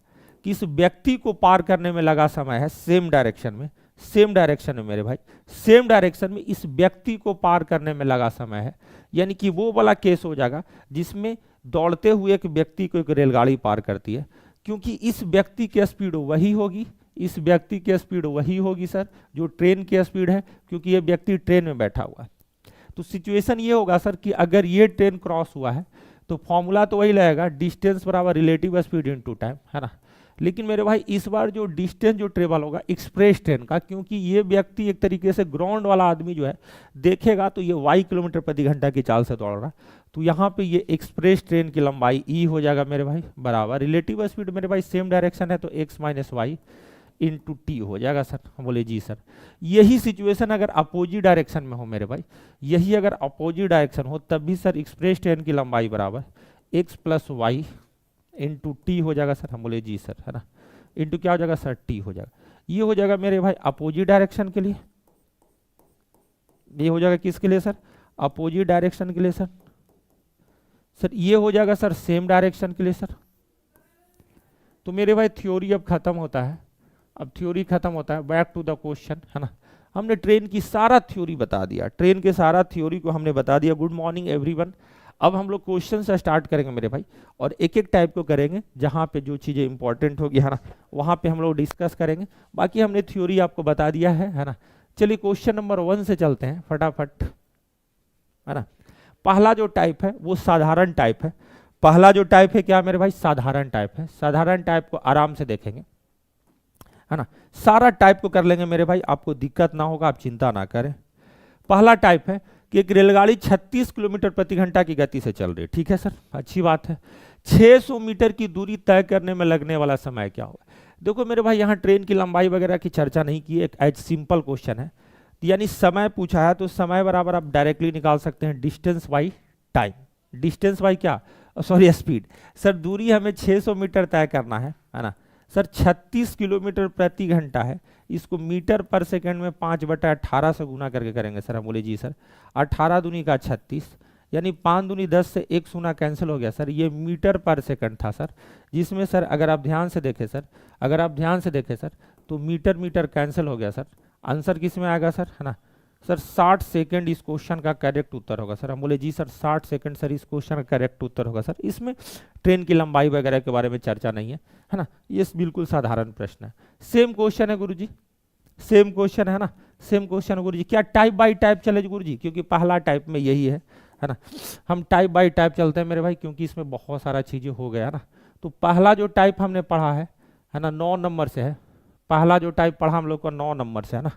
कि इस व्यक्ति को पार करने में लगा समय है सेम डायरेक्शन में, सेम डायरेक्शन में मेरे भाई, सेम डायरेक्शन में इस व्यक्ति को पार करने में लगा समय है। यानी कि वो वाला केस हो जाएगा जिसमें दौड़ते हुए एक व्यक्ति को एक रेलगाड़ी पार करती है, क्योंकि इस व्यक्ति की स्पीड वही होगी, इस व्यक्ति की स्पीड वही होगी सर जो ट्रेन की स्पीड है, क्योंकि ये व्यक्ति ट्रेन में बैठा हुआ है। तो सिचुएशन ये होगा सर कि अगर ये ट्रेन क्रॉस हुआ है तो फॉर्मूला तो वही लगेगा, डिस्टेंस बराबर रिलेटिव स्पीड इनटू टाइम, है ना। लेकिन मेरे भाई इस बार जो डिस्टेंस जो ट्रेवल होगा एक्सप्रेस ट्रेन का, क्योंकि ये व्यक्ति एक तरीके से ग्राउंड वाला आदमी जो है देखेगा तो ये y किलोमीटर प्रति घंटा की चाल से दौड़ रहा है, तो यहाँ पे ये एक्सप्रेस ट्रेन की लंबाई e हो जाएगा मेरे भाई, बराबर रिलेटिव स्पीड मेरे भाई सेम डायरेक्शन है तो x minus Y into T हो जाएगा सर। बोले जी सर। यही सिचुएशन अगर अपोजिट डायरेक्शन में हो मेरे भाई, यही अगर अपोजिट डायरेक्शन हो तब भी सर एक्सप्रेस ट्रेन की लंबाई बराबर x plus Y into T हो जाएगा सर, हम बोले जी सर, है ना, इंटू क्या हो जाएगा सर, टी हो जाएगा। ये हो जाएगा मेरे भाई अपोजिट डायरेक्शन के लिए, ये हो जाएगा किसके लिए सर, अपोजिट डायरेक्शन के लिए सर। सर ये हो जाएगा सर सेम डायरेक्शन के लिए सर। तो मेरे भाई थ्योरी अब खत्म होता है, अब थ्योरी खत्म होता है, बैक टू द क्वेश्चन, है ना। हमने ट्रेन की सारा थ्योरी बता दिया, ट्रेन के सारा थ्योरी को हमने बता दिया। Good morning everyone. अब हम लोग क्वेश्चन से स्टार्ट करेंगे मेरे भाई, और एक एक टाइप को करेंगे, जहाँ पे जो चीज़ें इंपॉर्टेंट होगी, है ना, वहाँ पे हम लोग डिस्कस करेंगे। बाकी हमने थ्योरी आपको बता दिया है ना। चलिए क्वेश्चन नंबर 1 से चलते हैं फटाफट, है ना। पहला जो टाइप है वो साधारण टाइप है। पहला जो टाइप है क्या मेरे भाई, साधारण टाइप है। साधारण टाइप को आराम से देखेंगे, है ना, सारा टाइप को कर लेंगे मेरे भाई, आपको दिक्कत ना होगा, आप चिंता ना करें। पहला टाइप है कि एक रेलगाड़ी 36 किलोमीटर प्रति घंटा की गति से चल रही है, ठीक है सर, अच्छी बात है। 600 मीटर की दूरी तय करने में लगने वाला समय क्या होगा। देखो मेरे भाई यहाँ ट्रेन की लंबाई वगैरह की चर्चा नहीं की, एक एज सिंपल क्वेश्चन है, यानी समय पूछा है तो समय बराबर आप डायरेक्टली निकाल सकते हैं distance by time. Distance by क्या, सॉरी स्पीड। सर दूरी हमें 600 मीटर तय करना है ना सर, 36 किलोमीटर प्रति घंटा है, इसको मीटर पर सेकंड में 5/18 से गुना करके करेंगे सर। हम बोले जी सर, 18 दूनी का 36, यानी 5 दूनी 10 से 1 शून्य कैंसिल हो गया सर। ये मीटर पर सेकंड था सर, जिसमें सर अगर आप ध्यान से देखें सर, अगर आप ध्यान से देखें सर, तो मीटर मीटर कैंसिल हो गया सर। आंसर किस में आएगा सर, है ना सर, 60 सेकंड इस क्वेश्चन का करेक्ट उत्तर होगा सर। हम बोले जी सर 60 सेकंड सर इस क्वेश्चन का करेक्ट उत्तर होगा सर। इसमें ट्रेन की लंबाई वगैरह के बारे में चर्चा नहीं है ना, ये बिल्कुल साधारण प्रश्न है। सेम क्वेश्चन है गुरुजी, सेम क्वेश्चन है ना, सेम क्वेश्चन है गुरुजी। क्या टाइप बाय टाइप चले गुरुजी, क्योंकि पहला टाइप में यही है ना, हम टाइप बाय टाइप चलते हैं मेरे भाई, क्योंकि इसमें बहुत सारा चीजें हो गया ना। तो पहला जो टाइप हमने पढ़ा है ना, 9 नंबर से है। पहला जो टाइप पढ़ा हम लोग को 9 नंबर से है ना।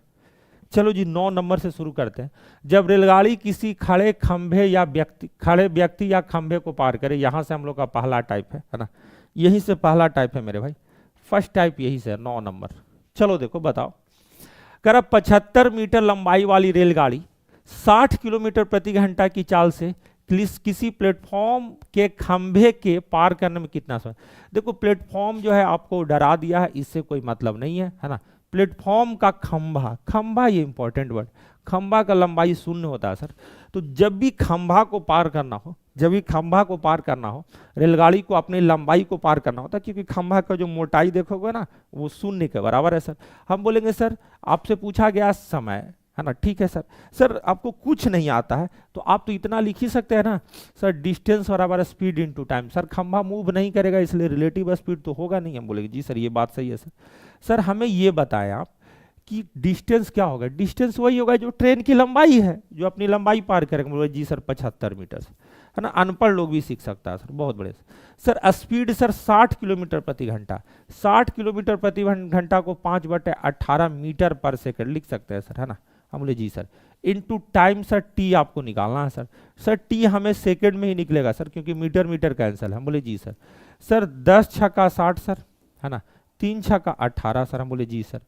चलो जी 9 नंबर से शुरू करते हैं। जब रेलगाड़ी किसी खड़े खंभे या खड़े व्यक्ति या खंभे को पार करे, यहां से हम लोग का पहला टाइप है ना, यहीं से पहला टाइप है मेरे भाई, फर्स्ट टाइप यही से 9 नंबर। चलो देखो बताओ, कर 75 मीटर लंबाई वाली रेलगाड़ी 60 किलोमीटर प्रति घंटा की चाल से किसी प्लेटफॉर्म के खंभे के पार करने में कितना समय। देखो प्लेटफॉर्म जो है आपको डरा दिया है, इससे कोई मतलब नहीं है ना। प्लेटफॉर्म का खंभा, खंभा ये इंपॉर्टेंट वर्ड, खंभा का लंबाई 0 होता है सर। तो जब भी खंभा को पार करना हो, जब भी खंभा को पार करना हो, रेलगाड़ी को अपनी लंबाई को पार करना होता है, क्योंकि खंभा का जो मोटाई देखोगे ना वो 0 के बराबर है सर। हम बोलेंगे सर आपसे पूछा गया समय, है ना, ठीक है सर। सर आपको कुछ नहीं आता है तो आप तो इतना लिख ही सकते हैं ना सर, डिस्टेंस बराबर स्पीड इनटू टाइम। सर खंभा मूव नहीं करेगा इसलिए रिलेटिव स्पीड तो होगा नहीं। हम बोलेंगे जी सर ये बात सही है सर। सर हमें ये बताएं आप कि डिस्टेंस क्या होगा। डिस्टेंस वही होगा जो ट्रेन की लंबाई है, जो अपनी लंबाई पार करेंगे। बोले जी सर 75 मीटर से, है ना, अनपढ़ लोग भी सीख सकता है सर, बहुत बड़े सर। स्पीड सर 60 किलोमीटर प्रति घंटा, 60 किलोमीटर प्रति घंटा को 5/18 मीटर पर सेकंड लिख सकते हैं सर, है ना। हम बोले जी sir, into time sir T आपको निकालना है सर। सर टी हमें सेकंड में ही निकलेगा सर, क्योंकि मीटर मीटर कैंसिल है। हम बोले जी सर। सर 10 छक्का 60 सर, है ना, 3 छक्का 18 सर। हम बोले जी सर।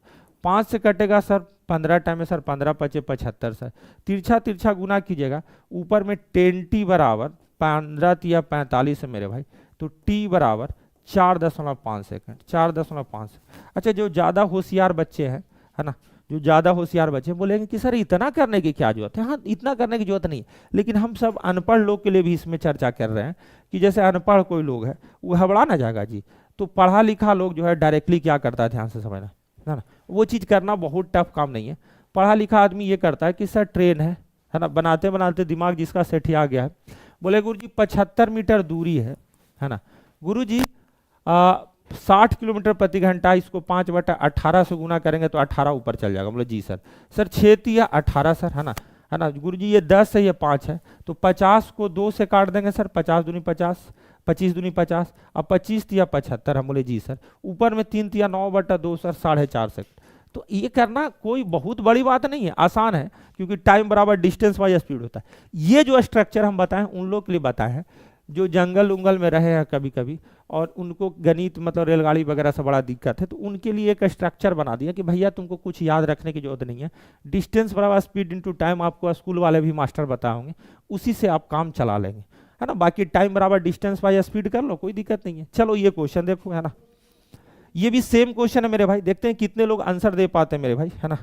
5 से कटेगा सर 15 टाइम में सर, 15 5 75 सर। तिरछा तिरछा गुना कीजिएगा, ऊपर में 10t बराबर 15 या 45 है मेरे भाई, तो t बराबर 4.5 सेकंड, 4.5। अच्छा जो ज़्यादा होशियार बच्चे हैं, है ना, जो ज़्यादा होशियार बच्चे बोलेंगे कि सर इतना करने की क्या जरूरत है। हाँ इतना करने की जरूरत नहीं है, लेकिन हम सब अनपढ़ लोग के लिए भी इसमें चर्चा कर रहे हैं कि जैसे अनपढ़ कोई लोग है वो हबड़ा ना जाएगा जी। तो पढ़ा लिखा लोग जो है डायरेक्टली क्या करता है, ध्यान से समझना, है ना, वो चीज़ करना बहुत टफ काम नहीं है। पढ़ा लिखा आदमी ये करता है कि सर ट्रेन है ना, बनाते बनाते दिमाग जिसका सेठिया गया है, बोले गुरु जी 75 मीटर दूरी है ना, गुरु जी 60 किलोमीटर प्रति घंटा, इसको 5/18 से गुना करेंगे तो 18 ऊपर चल जाएगा। बोले जी सर। सर 6 या 18 सर, है ना गुरु जी, ये 10 है ये 5 है, तो 50 को 2 से काट देंगे सर, 50 दूनी 50, 25 दूनी 50, अब 25 या 75। हम बोले जी सर। ऊपर में 3 या 9/2 सर, 4.5 सेकंड। तो ये करना कोई बहुत बड़ी बात नहीं है, आसान है, क्योंकि टाइम बराबर डिस्टेंस बाय स्पीड होता है। ये जो स्ट्रक्चर हम बताएं उन लोग के लिए बताए हैं जो जंगल उंगल में रहे हैं कभी कभी, और उनको गणित मतलब रेलगाड़ी वगैरह से बड़ा दिक्कत है, तो उनके लिए एक स्ट्रक्चर बना दिया कि भैया तुमको कुछ याद रखने की जरूरत नहीं है, डिस्टेंस बराबर स्पीड इनटू टाइम आपको स्कूल वाले भी मास्टर बताएंगे, उसी से आप काम चला लेंगे। है ना। बाकी टाइम बराबर डिस्टेंस बाय स्पीड कर लो, कोई दिक्कत नहीं है। चलो ये क्वेश्चन देखो, है ना, ये भी सेम क्वेश्चन है मेरे भाई, देखते हैं कितने लोग आंसर दे पाते हैं मेरे भाई, है ना।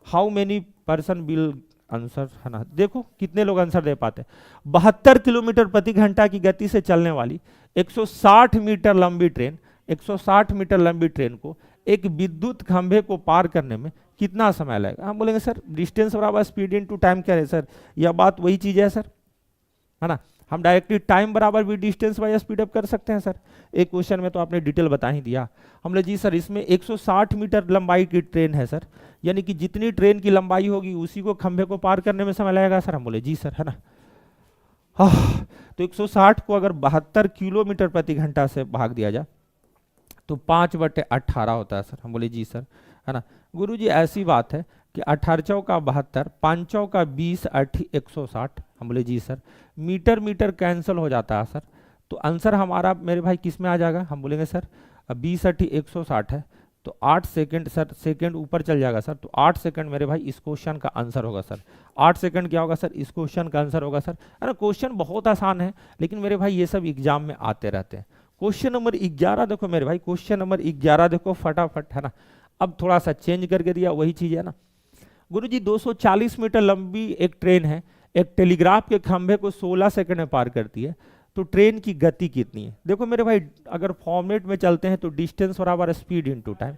How many person will answer, है ना, देखो कितने लोग आंसर दे पाते हैं। 72 किलोमीटर प्रति घंटा की गति से चलने वाली 160 मीटर लंबी ट्रेन, 160 मीटर लंबी ट्रेन को एक विद्युत खंभे को पार करने में कितना समय लगेगा। हम बोलेंगे सर डिस्टेंस बराबर स्पीड इनटू टाइम क्या है सर, यह बात वही चीज है सर, है ना। हम डायरेक्टली टाइम बराबर भी डिस्टेंस बाय स्पीड अप कर सकते हैं सर। एक क्वेश्चन में तो आपने डिटेल बता ही दिया। हम बोले जी सर इसमें 160 मीटर लंबाई की ट्रेन है सर, यानी कि जितनी ट्रेन की लंबाई होगी उसी को खंभे को पार करने में समय लगेगा सर। हम बोले जी सर, है ना। तो 160 को अगर 72 किलोमीटर प्रति घंटा से भाग दिया जाए तो 5/18 होता है सर। हम बोले जी सर, है ना। गुरुजी ऐसी बात है कि 18 का 72, 5 का 20, 160। हम बोले जी सर, मीटर मीटर कैंसिल हो जाता है सर, तो आंसर हमारा मेरे भाई किस में आ जाएगा। हम बोलेंगे सर 20 160 है तो 8 सेकंड सर, सेकंड ऊपर चल जाएगा सर, तो 8 सेकंड मेरे भाई इस क्वेश्चन का आंसर होगा सर। 8 सेकंड क्या होगा सर, इस क्वेश्चन का आंसर होगा सर, है ना। क्वेश्चन बहुत आसान है, लेकिन मेरे भाई ये सब एग्जाम में आते रहते हैं। क्वेश्चन नंबर 11 देखो मेरे भाई, क्वेश्चन नंबर 11 देखो फटाफट, है ना। अब थोड़ा सा चेंज करके दिया, वही चीज है ना। गुरुजी 240 मीटर लंबी एक ट्रेन है, एक टेलीग्राफ के खंभे को 16 सेकंड में पार करती है, तो ट्रेन की गति कितनी है। देखो मेरे भाई अगर फॉर्मेट में चलते हैं तो डिस्टेंस बराबर स्पीड इनटू टाइम,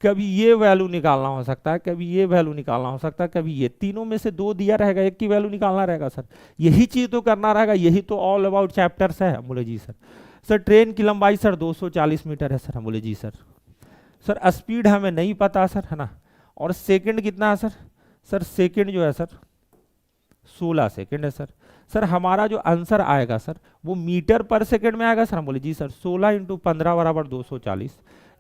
कभी ये वैल्यू निकालना हो सकता है, कभी ये वैल्यू निकालना हो सकता है, कभी ये, तीनों में से 2 दिया रहेगा, एक की वैल्यू निकालना रहेगा सर। यही चीज तो करना रहेगा, यही तो ऑल अबाउट चैप्टर्स है। बोले जी सर। सर ट्रेन की लंबाई सर 240 मीटर है सर। हम बोले जी सर। सर स्पीड हमें नहीं पता सर, है ना। और सेकंड कितना है सर, सर सेकंड जो है सर 16 सेकंड है सर। सर हमारा जो आंसर आएगा सर वो मीटर पर सेकंड में आएगा सर। हम बोले जी सर 16 × 15 बराबर 240,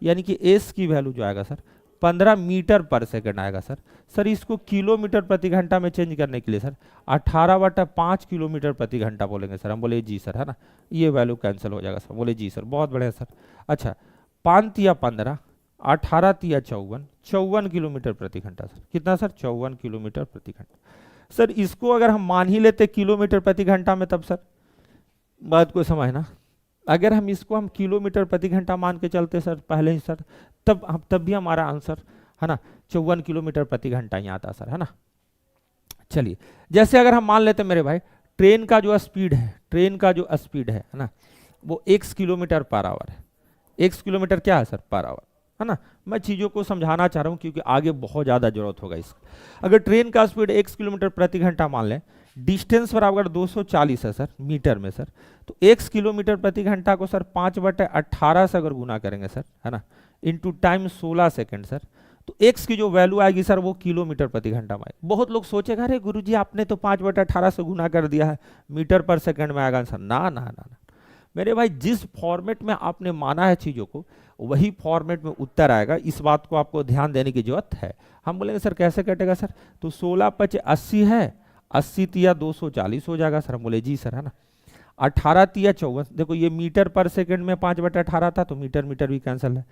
यानी कि एस की वैल्यू जो आएगा सर 15 मीटर पर सेकंड आएगा सर। सर इसको किलोमीटर प्रति घंटा में चेंज करने के लिए सर 18/5 किलोमीटर प्रति घंटा बोलेंगे सर। हम बोले जी सर, है ना, ये वैल्यू कैंसिल हो जाएगा सर। बोले जी सर, बहुत बढ़िया सर। अच्छा 5 या 15, 18 या 54, 54 किलोमीटर प्रति घंटा सर। कितना सर, 54 किलोमीटर प्रति घंटा। सर इसको अगर हम मान ही लेते किलोमीटर प्रति घंटा में, तब सर बात को समझना, अगर हम इसको हम किलोमीटर प्रति घंटा मान के चलते सर पहले ही सर, तब भी हमारा आंसर, है ना, 54 किलोमीटर प्रति घंटा ही आता सर, है ना। चलिए जैसे अगर हम मान लेते मेरे भाई ट्रेन का जो स्पीड है, ट्रेन का जो स्पीड है ना, वो x किलोमीटर पर आवर है। x किलोमीटर क्या है सर, पर आवर, है ना। मैं चीज़ों को समझाना चाह रहा हूँ क्योंकि आगे बहुत ज़्यादा जरूरत होगा इसका। अगर ट्रेन का स्पीड x किलोमीटर प्रति घंटा मान लें, डिस्टेंस बराबर 240 है सर मीटर में सर, तो x किलोमीटर प्रति घंटा को सर 5/18 से अगर गुना करेंगे सर, है ना, इंटू टाइम 16 सेकंड सर, तो x की जो वैल्यू आएगी सर वो किलोमीटर प्रति घंटा में आएगी। बहुत लोग सोचेगा अरे गुरुजी आपने तो 5/18 से गुना कर दिया है, मीटर पर सेकंड में आएगा आंसर। ना ना ना ना मेरे भाई, जिस फॉर्मेट में आपने माना है चीज़ों को वही फॉर्मेट में उत्तर आएगा, इस बात को आपको ध्यान देने की जरूरत है। हम बोलेंगे सर कैसे कटेगा सर, तो 16×5 80 है, 80 तिया 240 हो जाएगा सर। हम बोले जी सर, है ना। 18 तिया 54, देखो ये मीटर पर सेकंड में 5/18 था, तो मीटर मीटर भी कैंसिल है।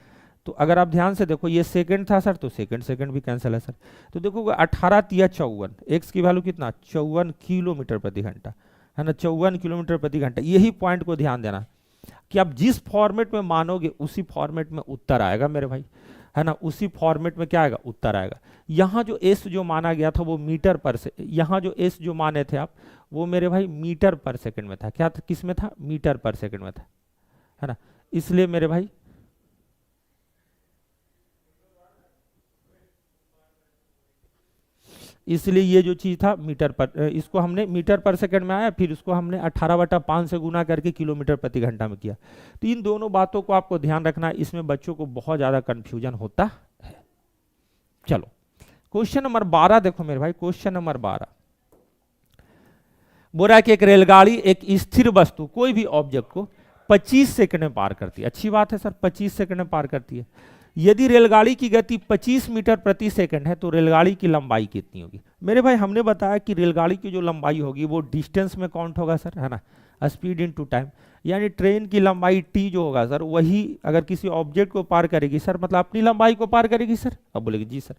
तो अगर आप ध्यान से देखो ये सेकंड था सर, तो सेकंड सेकंड भी कैंसिल है सर। तो देखो 18 तिया 54, एक्स की वैल्यू कितना, 54 किलोमीटर प्रति घंटा, है ना, 54 किलोमीटर प्रति घंटा। यही पॉइंट को ध्यान देना कि आप जिस फॉर्मेट में मानोगे उसी फॉर्मेट में उत्तर आएगा मेरे भाई, है ना, उसी फॉर्मेट में क्या आएगा, उत्तर आएगा। यहाँ जो एस जो माना गया था वो मीटर पर से, यहाँ जो एस जो माने थे आप वो मेरे भाई मीटर पर सेकंड में था। क्या था, किस में था, मीटर पर सेकंड में था, है ना। इसलिए मेरे भाई इसलिए ये जो चीज था मीटर पर, इसको हमने मीटर पर सेकंड में आया, फिर इसको हमने 18/5 से गुना करके किलोमीटर प्रति घंटा में किया। तो इन दोनों बातों को आपको ध्यान रखना है, इसमें बच्चों को बहुत ज्यादा कंफ्यूजन होता है। चलो क्वेश्चन नंबर 12 देखो मेरे भाई, क्वेश्चन नंबर 12 बोल रहा है कि एक रेलगाड़ी एक स्थिर वस्तु कोई भी ऑब्जेक्ट को 25 सेकंड में पार करती है। अच्छी बात है सर, 25 सेकंड में पार करती है। यदि रेलगाड़ी की गति 25 मीटर प्रति सेकंड है तो रेलगाड़ी की लंबाई कितनी होगी। मेरे भाई हमने बताया कि रेलगाड़ी की जो लंबाई होगी वो डिस्टेंस में काउंट होगा सर, है ना, स्पीड इनटू टाइम, यानी ट्रेन की लंबाई टी जो होगा सर वही अगर किसी ऑब्जेक्ट को पार करेगी सर, मतलब अपनी लंबाई को पार करेगी सर। अब बोलेगी जी सर।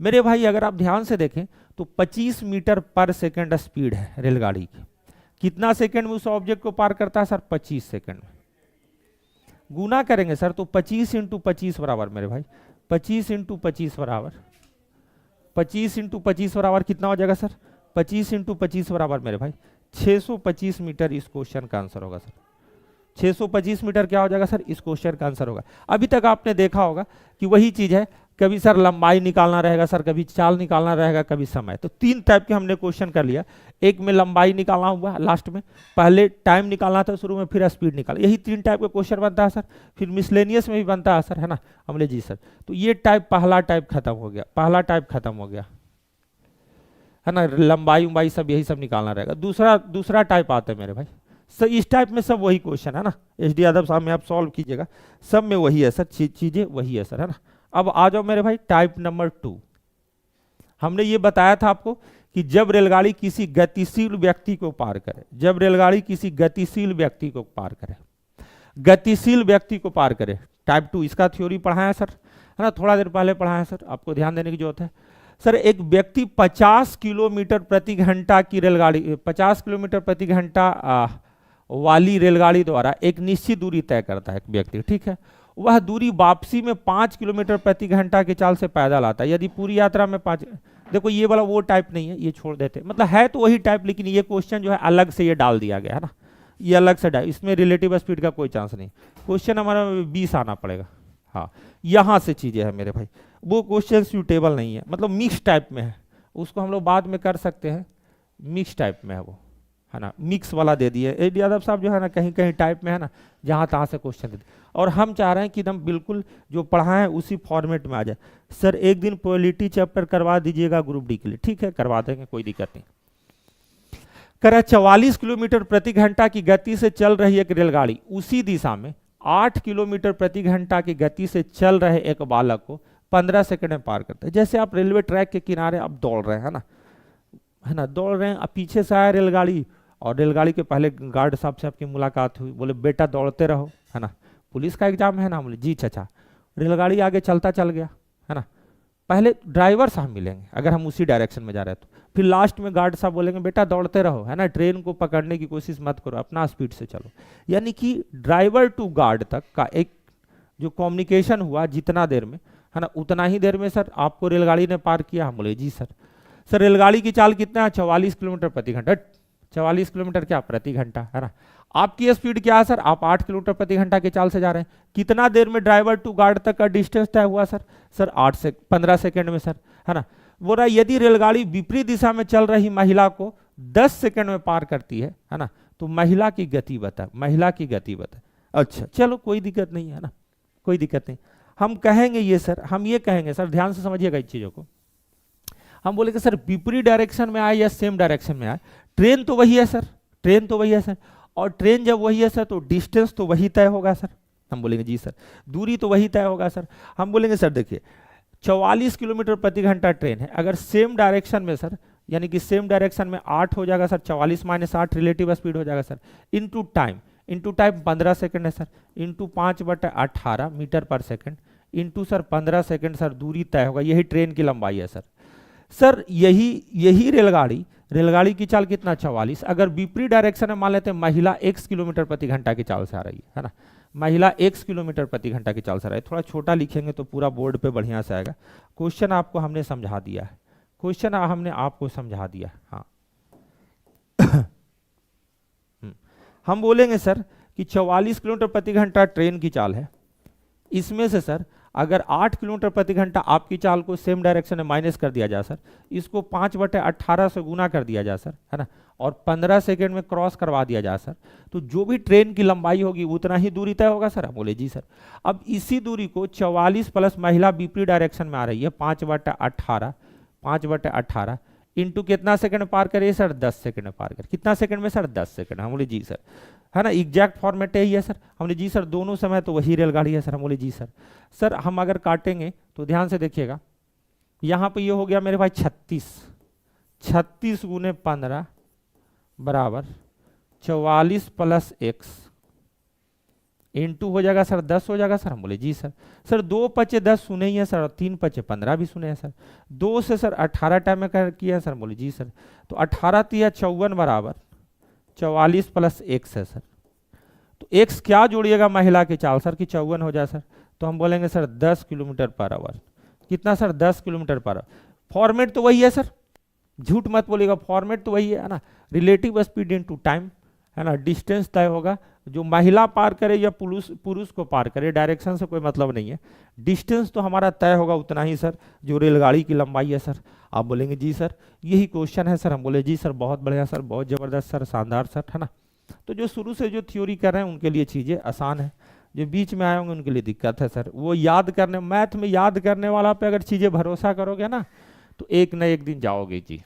मेरे भाई अगर आप ध्यान से देखें तो 25 मीटर पर सेकंड स्पीड है रेलगाड़ी की, कितना सेकंड में उस ऑब्जेक्ट को पार करता है सर? 25 सेकंड में। गुना करेंगे सर तो 25 इंटू 25 बराबर मेरे भाई 25 इंटू 25 बराबर 25 इंटू 25 बराबर कितना हो जाएगा सर? 25 इंटू 25 बराबर मेरे भाई 625 मीटर इस क्वेश्चन का आंसर होगा सर। 625 मीटर क्या हो जाएगा सर? इस क्वेश्चन का आंसर होगा। अभी तक आपने देखा होगा कि वही चीज है, कभी सर लंबाई निकालना रहेगा सर, कभी चाल निकालना रहेगा, कभी समय। तो 3 टाइप के हमने क्वेश्चन कर लिया। एक में लंबाई निकालना हुआ लास्ट में, पहले टाइम निकालना था शुरू में, फिर स्पीड निकाल, यही 3 टाइप का क्वेश्चन बनता है सर। फिर मिसलेनियस में भी बनता है सर, है ना? हमने जी सर। तो ये टाइप पहला टाइप खत्म हो गया, पहला टाइप खत्म हो गया, है ना? लंबाई उम्बाई सब यही सब निकालना रहेगा। दूसरा टाइप आता है मेरे भाई सर, इस टाइप में सब वही क्वेश्चन है ना, एच डी यादव साहब में आप सॉल्व कीजिएगा, सब में वही है सर, चीजें वही है सर, है ना? अब आ जाओ मेरे भाई टाइप नंबर 2। हमने ये बताया था आपको कि जब रेलगाड़ी किसी गतिशील व्यक्ति को पार करे, जब रेलगाड़ी किसी गतिशील व्यक्ति को पार करे, गतिशील व्यक्ति को पार करे, टाइप 2 इसका थ्योरी पढ़ाया सर, है ना? थोड़ा देर पहले पढ़ाया सर, आपको ध्यान देने की जरूरत है सर। एक व्यक्ति 50 किलोमीटर प्रति घंटा की रेलगाड़ी, 50 किलोमीटर प्रति घंटा वाली रेलगाड़ी द्वारा एक निश्चित दूरी तय करता है एक व्यक्ति, ठीक है? वह दूरी वापसी में 5 किलोमीटर प्रति घंटा की चाल से पैदल आता है। यदि पूरी यात्रा में 5, देखो ये वाला वो टाइप नहीं है, ये छोड़ देते, मतलब है तो वही टाइप, लेकिन ये क्वेश्चन जो है अलग से ये डाल दिया गया है ना, ये अलग से डाल, इसमें रिलेटिव स्पीड का कोई चांस नहीं। क्वेश्चन हमारा 20 आना पड़ेगा, हाँ यहाँ से चीजें है मेरे भाई, वो क्वेश्चन सूटेबल नहीं है, मतलब मिक्स टाइप में है, उसको हम लोग बाद में कर सकते हैं, मिक्स टाइप में है वो, है ना? मिक्स वाला दे दिए एच डी यादव साहब जो है ना, कहीं कहीं टाइप में है ना, जहाँ तहाँ से क्वेश्चन दे दिए। और हम चाह रहे हैं कि एकदम बिल्कुल जो पढ़ाएं उसी फॉर्मेट में आ जाए। सर एक दिन पॉलिटी चैप्टर करवा दीजिएगा ग्रुप डी के लिए, ठीक है? करवा देंगे, कोई दिक्कत नहीं। कह 44 किलोमीटर प्रति घंटा की गति से चल रही एक रेलगाड़ी उसी दिशा में 8 किलोमीटर प्रति घंटा की गति से चल रहे एक बालक को 15 सेकंड में पार करता है। जैसे आप रेलवे ट्रैक के किनारे आप दौड़ रहे हैं, है ना, दौड़ रहे हैं, अब पीछे से आया रेलगाड़ी, और रेलगाड़ी के पहले गार्ड साहब से आपकी मुलाकात हुई, बोले बेटा दौड़ते रहो, है ना, पुलिस का एग्जाम है ना, बोले जी चाचा। रेलगाड़ी आगे चलता चल गया, है ना, पहले ड्राइवर साहब मिलेंगे अगर हम उसी डायरेक्शन में जा रहे हैं तो, फिर लास्ट में गार्ड साहब बोलेंगे बेटा दौड़ते रहो, है ना, ट्रेन को पकड़ने की कोशिश मत करो, अपना स्पीड से चलो। यानी कि ड्राइवर टू गार्ड तक का एक जो कम्युनिकेशन हुआ जितना देर में, है ना, उतना ही देर में सर आपको रेलगाड़ी ने पार किया। हम बोले जी सर। सर रेलगाड़ी की चाल कितना है? 44 किलोमीटर प्रति घंटा, 44 किलोमीटर क्या प्रति घंटा, है ना। आपकी स्पीड क्या है सर? आप 8 किलोमीटर प्रति घंटा की चाल से जा रहे हैं। कितना देर में ड्राइवर टू गार्ड तक का डिस्टेंस तय हुआ सर? सर 15 सेकंड में सर, है ना। बोल रहा यदि रेलगाड़ी विपरीत दिशा में चल रही महिला को 10 सेकंड में पार करती है ना, तो महिला की गति बता, महिला की गति बता। अच्छा चलो कोई दिक्कत नहीं है ना, कोई दिक्कत नहीं। हम कहेंगे ये सर, हम ये कहेंगे सर, ध्यान से समझिएगा इन चीजों को। हम बोलेंगे सर विपरीत डायरेक्शन में आए या सेम डायरेक्शन में आए, ट्रेन तो वही है सर, ट्रेन तो वही है सर, और ट्रेन जब वही है सर तो डिस्टेंस तो वही तय होगा सर। हम बोलेंगे जी सर। दूरी तो वही तय होगा सर। हम बोलेंगे सर देखिए 44 किलोमीटर प्रति घंटा ट्रेन है, अगर सेम डायरेक्शन में सर, यानी कि सेम डायरेक्शन में 8 हो जाएगा सर, 44 - 8 रिलेटिव स्पीड हो जाएगा sir, into time, into time 15 second है सर, इनटू 5/18 मीटर पर second, into sir 15 second sir दूरी तय होगा। यही ट्रेन की लंबाई है सर। सर यही रेलगाड़ी की चाल कितना? 44। अगर विपरीत डायरेक्शन में मान लेते हैं महिला x किलोमीटर प्रति घंटा की चाल से आ रही है ना, महिला x किलोमीटर प्रति घंटा की चाल से आ रही है। थोड़ा छोटा लिखेंगे तो पूरा बोर्ड पे बढ़िया से आएगा। क्वेश्चन आपको हमने समझा दिया है, क्वेश्चन हमने आपको समझा दिया। हाँ हम बोलेंगे सर कि 44 किलोमीटर प्रति घंटा ट्रेन की चाल है, इसमें से सर अगर 8 किलोमीटर प्रति घंटा आपकी चाल को सेम डायरेक्शन में माइनस कर दिया जाए सर, इसको 5/18 से गुना कर दिया जाए सर, है ना, और 15 सेकंड में क्रॉस करवा दिया जाए सर, तो जो भी ट्रेन की लंबाई होगी उतना ही दूरी तय होगा सर। हम बोले जी सर। अब इसी दूरी को 44 प्लस महिला विपरीत डायरेक्शन में आ रही है 5/18 इंटू कितना सेकंड पार करे सर? 10 सेकंड में पार करे। कितना सेकंड में सर? 10 सेकंड। हम बोले जी सर, है ना, एग्जैक्ट फॉर्मेट यही है सर। हमने जी सर, दोनों समय तो वही रेलगाड़ी है सर। हम बोले जी सर। सर हम अगर काटेंगे तो ध्यान से देखिएगा, यहाँ पे ये हो गया मेरे भाई 36 × 15 बराबर 44 + x इंटू हो जाएगा सर 10 हो जाएगा सर। हम बोले जी सर। सर 2 × 5 = 10 सुने ही है सर, और 3 × 5 = 15 भी सुने हैं सर। 2 से सर 18 टाइम में किया है सर। बोले जी सर। तो 18 × 3 = 54 बराबर 44 प्लस x है सर। तो x क्या जोड़िएगा महिला की चाल सर कि 54 हो जाए सर, तो हम बोलेंगे सर 10 किलोमीटर पर आवर। कितना sir? 10 kilometre per our. Format तो वही है सर, झूठ मत बोलिएगा, फॉर्मेट तो वही है ना, रिलेटिव स्पीड इनटू टाइम, है ना। डिस्टेंस तय होगा, जो महिला पार करे या पुरुष पुरुष को पार करे, डायरेक्शन से कोई मतलब नहीं है, डिस्टेंस तो हमारा तय होगा उतना ही सर जो रेलगाड़ी की लंबाई है सर। आप बोलेंगे जी सर यही क्वेश्चन है सर, हम बोले जी सर बहुत बढ़िया सर, बहुत जबरदस्त सर, शानदार सर, है ना। तो जो शुरू से जो थ्योरी कर रहे हैं उनके लिए चीजें आसान है, जो बीच में आए होंगे उनके लिए दिक्कत है सर। वो याद करने, मैथ में याद करने वाला पे अगर चीजें भरोसा करोगे ना तो एक न एक दिन जाओगे जी।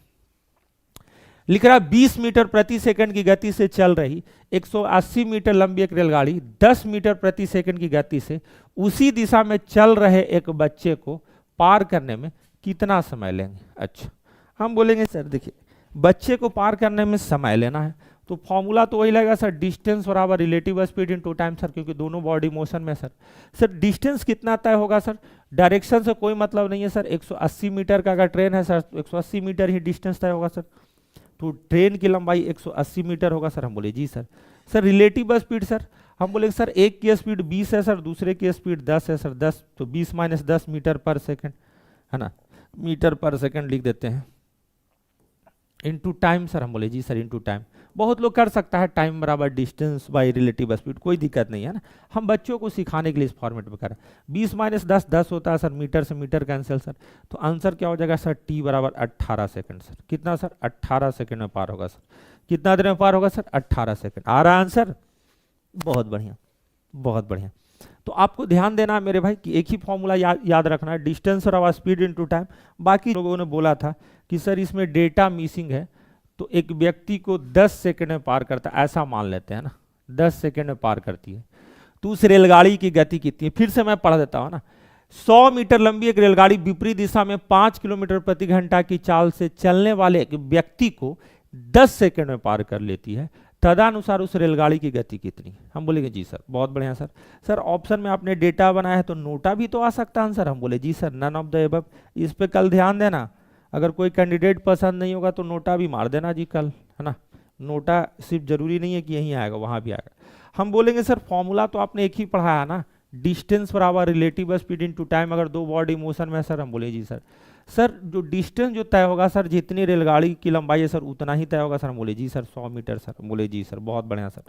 लिख रहा 20 मीटर प्रति सेकंड की गति से चल रही 180 मीटर लंबी एक रेलगाड़ी 10 मीटर प्रति सेकंड की गति से उसी दिशा में चल रहे एक बच्चे को पार करने में कितना समय लेंगे। अच्छा, हम बोलेंगे सर देखिए बच्चे को पार करने में समय लेना है तो फॉर्मूला तो वही लगेगा सर, डिस्टेंस बराबर relative speed into time sir, क्योंकि दोनों बॉडी मोशन में सर। सर डिस्टेंस कितना तय होगा सर? डायरेक्शन से कोई मतलब नहीं है सर, 180 मीटर का अगर ट्रेन है सर 180 मीटर ही डिस्टेंस तय होगा सर, तो ट्रेन की लंबाई 180 मीटर होगा सर। हम बोले जी sir. Sir relative speed sir, हम बोले सर एक की स्पीड 20 है सर, दूसरे की स्पीड 10 है सर, 10 तो 20 माइनस 10 मीटर पर सेकंड, है ना, मीटर पर सेकंड लिख देते हैं, इनटू टाइम सर। हम बोले जी सर इनटू टाइम। बहुत लोग कर सकता है टाइम बराबर डिस्टेंस बाय रिलेटिव स्पीड, कोई दिक्कत नहीं है ना, हम बच्चों को सिखाने के लिए इस फॉर्मेट में कर रहे हैं। 20 माइनस 10 10 होता है सर, मीटर से मीटर कैंसिल सर, तो आंसर क्या हो जाएगा सर? टी बराबर 18 सेकंड सर। कितना सर? 18 सेकंड में पार होगा सर। कितना देर में पार होगा सर? 18 सेकंड। आ रहा आंसर? बहुत बढ़िया, बहुत बढ़िया। तो आपको ध्यान देना है मेरे भाई कि एक ही फॉर्मूला याद रखना है, डिस्टेंस और स्पीड इनटू टाइम। बाकी लोगों ने बोला था कि सर इसमें डेटा मिसिंग है, तो एक व्यक्ति को 10 सेकंड में पार करता है, ऐसा मान लेते हैं ना, 10 सेकंड में पार करती है, तो उस रेलगाड़ी की गति कितनी है? फिर से मैं पढ़ देता हूं ना। 100 मीटर लंबी एक रेलगाड़ी विपरीत दिशा में 5 किलोमीटर प्रति घंटा की चाल से चलने वाले एक व्यक्ति को 10 सेकंड में पार कर लेती है, तदनुसार उस रेलगाड़ी की गति कितनी? हम बोलेंगे जी सर बहुत बढ़िया सर। सर ऑप्शन में आपने डेटा बनाया है तो नोटा भी तो आ सकता है आंसर। हम बोले जी sir none of the above. इस पे कल ध्यान देना, अगर कोई कैंडिडेट पसंद नहीं होगा तो नोटा भी मार देना जी कल, है ना। नोटा सिर्फ जरूरी नहीं है कि यहीं आएगा, वहां भी आएगा। हम बोलेंगे सर फॉर्मूला तो आपने एक ही पढ़ाया ना, डिस्टेंस बराबर रिलेटिव स्पीड इनटू टाइम, अगर दो बॉडी मोशन में। सर हम बोले जी सर। सर जो डिस्टेंस जो तय होगा सर, जितनी रेलगाड़ी की लंबाई है सर उतना ही तय होगा सर। हम बोले जी सर 100 मीटर सर। बोले जी सर बहुत बढ़िया सर,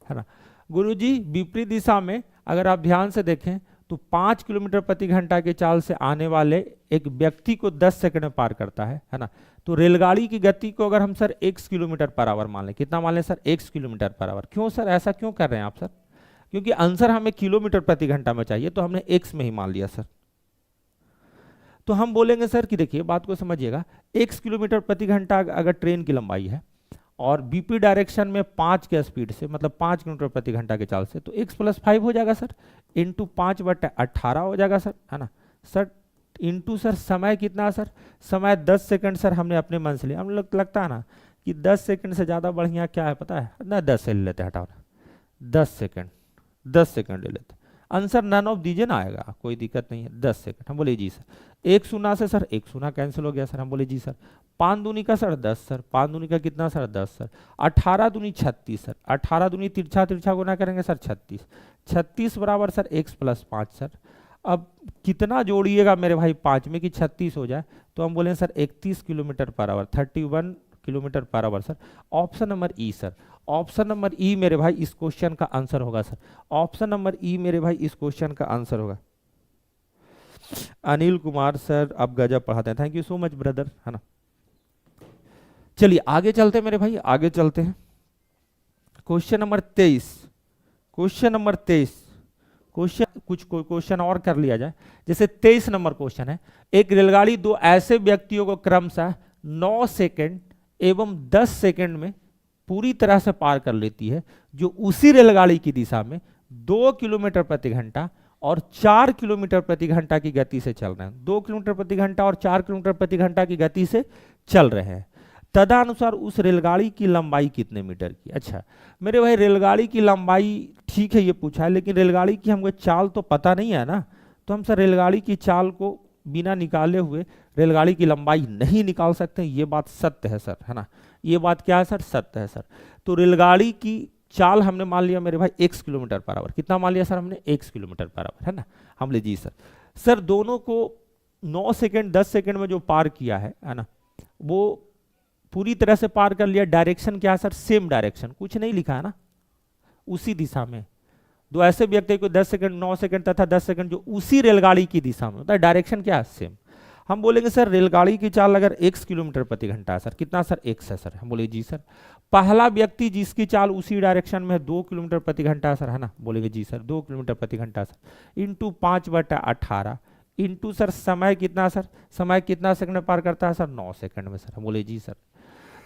है ना। गुरुजी विपरीत दिशा में अगर आप ध्यान से देखें तो 5 किलोमीटर प्रति घंटा के चाल से आने वाले एक व्यक्ति को 10 सेकंड में पार करता है ना। तो रेलगाड़ी की गति को अगर हम sir x kilometre per our मान लें, कितना मान लें sir? x kilometre per our. क्यों सर ऐसा क्यों कर रहे हैं आप सर? क्योंकि आंसर हमें किलोमीटर प्रति घंटा में चाहिए, तो हमने x में ही मान लिया सर। तो हम बोलेंगे सर कि देखिए बात को समझिएगा, x किलोमीटर प्रति घंटा अगर ट्रेन की लंबाई है और बीपी डायरेक्शन में 5 के स्पीड से, मतलब 5 किलोमीटर प्रति घंटा के चाल से, तो x प्लस 5 हो जाएगा सर, इंटू 5/18 हो जाएगा सर, है ना सर। इंटू सर समय कितना सर? समय 10 सेकंड सर, हमने अपने मन से लिया। हम लोग लगता है ना कि 10 सेकंड से ज़्यादा बढ़िया क्या है पता है ना, 10 से ले लेते हैं, हटाओ 10 सेकंड, 10 सेकंड ले लेते हैं। आंसर नन ऑफ दीजिए ना आएगा, कोई दिक्कत नहीं है, 10 सेकंड। हम बोले जी सर। एक शून्य से सर एक शून्य कैंसिल हो गया सर। हम बोले जी सर। 5 दूनी का सर 10 सर, 5 दूनी का कितना सर? 10 सर। 18 दूनी 36 सर, 18 दूनी तिरछा तिरछा गुना करेंगे सर 36, 36 बराबर सर x प्लस 5 सर। अब कितना जोड़िएगा मेरे भाई 5 में कि 36 हो जाए, तो हम बोले sir 31 kilometre per our, 31 kilometre per hour sir. Option number E sir, option number ई मेरे भाई इस क्वेश्चन का आंसर होगा सर। ऑप्शन नंबर ई मेरे भाई इस क्वेश्चन का आंसर होगा। अनिल कुमार सर आप गजब पढ़ाते हैं, thank you so much brother, है ना। चलिए आगे चलते हैं मेरे भाई, आगे चलते हैं। Question number 23, question number 23, question कुछ क्वेश्चन और कर लिया जाए। जैसे 23 नंबर क्वेश्चन है, एक रेलगाड़ी दो ऐसे व्यक्तियों को क्रमशः 9 सेकंड एवं 10 सेकंड में पूरी तरह से पार कर लेती है, जो उसी रेलगाड़ी की दिशा में 2 किलोमीटर प्रति घंटा और 4 किलोमीटर प्रति घंटा की गति से चल रहे हैं। 2 किलोमीटर प्रति घंटा और 4 किलोमीटर प्रति घंटा की गति से चल रहे हैं, तदनुसार उस रेलगाड़ी की लंबाई कितने मीटर की? अच्छा मेरे भाई रेलगाड़ी की लंबाई ठीक है ये पूछा है, लेकिन रेलगाड़ी की हमको चाल तो पता नहीं है ना, तो हम सर रेलगाड़ी की चाल को बिना निकाले हुए रेलगाड़ी की लंबाई नहीं निकाल सकते, ये बात सत्य है सर, है ना, ये बात क्या है सर, सत्य है सर। तो रेलगाड़ी की चाल हमने मान लिया मेरे भाई x किलोमीटर पर आवर, कितना मान लिया सर हमने, x किलोमीटर पर आवर, है ना। हम ले जी सर, सर दोनों को 9 सेकंड 10 सेकंड में जो पार किया है ना, वो पूरी तरह से पार कर लिया। डायरेक्शन क्या है सर, सेम डायरेक्शन, कुछ नहीं लिखा है ना, उसी दिशा में। दो ऐसे व्यक्ति को 10 सेकंड 9 सेकंड तथा 10 सेकंड जो उसी रेलगाड़ी की दिशा में होता है, डायरेक्शन क्या है, सेम। हम बोलेंगे सर रेलगाड़ी की चाल अगर x किलोमीटर प्रति घंटा है सर, कितना सर, x है सर। हम बोले जी सर, पहला व्यक्ति जिसकी चाल उसी डायरेक्शन में 2 किलोमीटर प्रति घंटा है सर, है ना, बोलेंगे जी सर 2 किलोमीटर प्रति घंटा सर, इंटू 5/18 इंटू सर समय कितना सर, समय कितना सेकंड में पार करता है सर, 9 सेकंड में सर। हम बोले जी सर,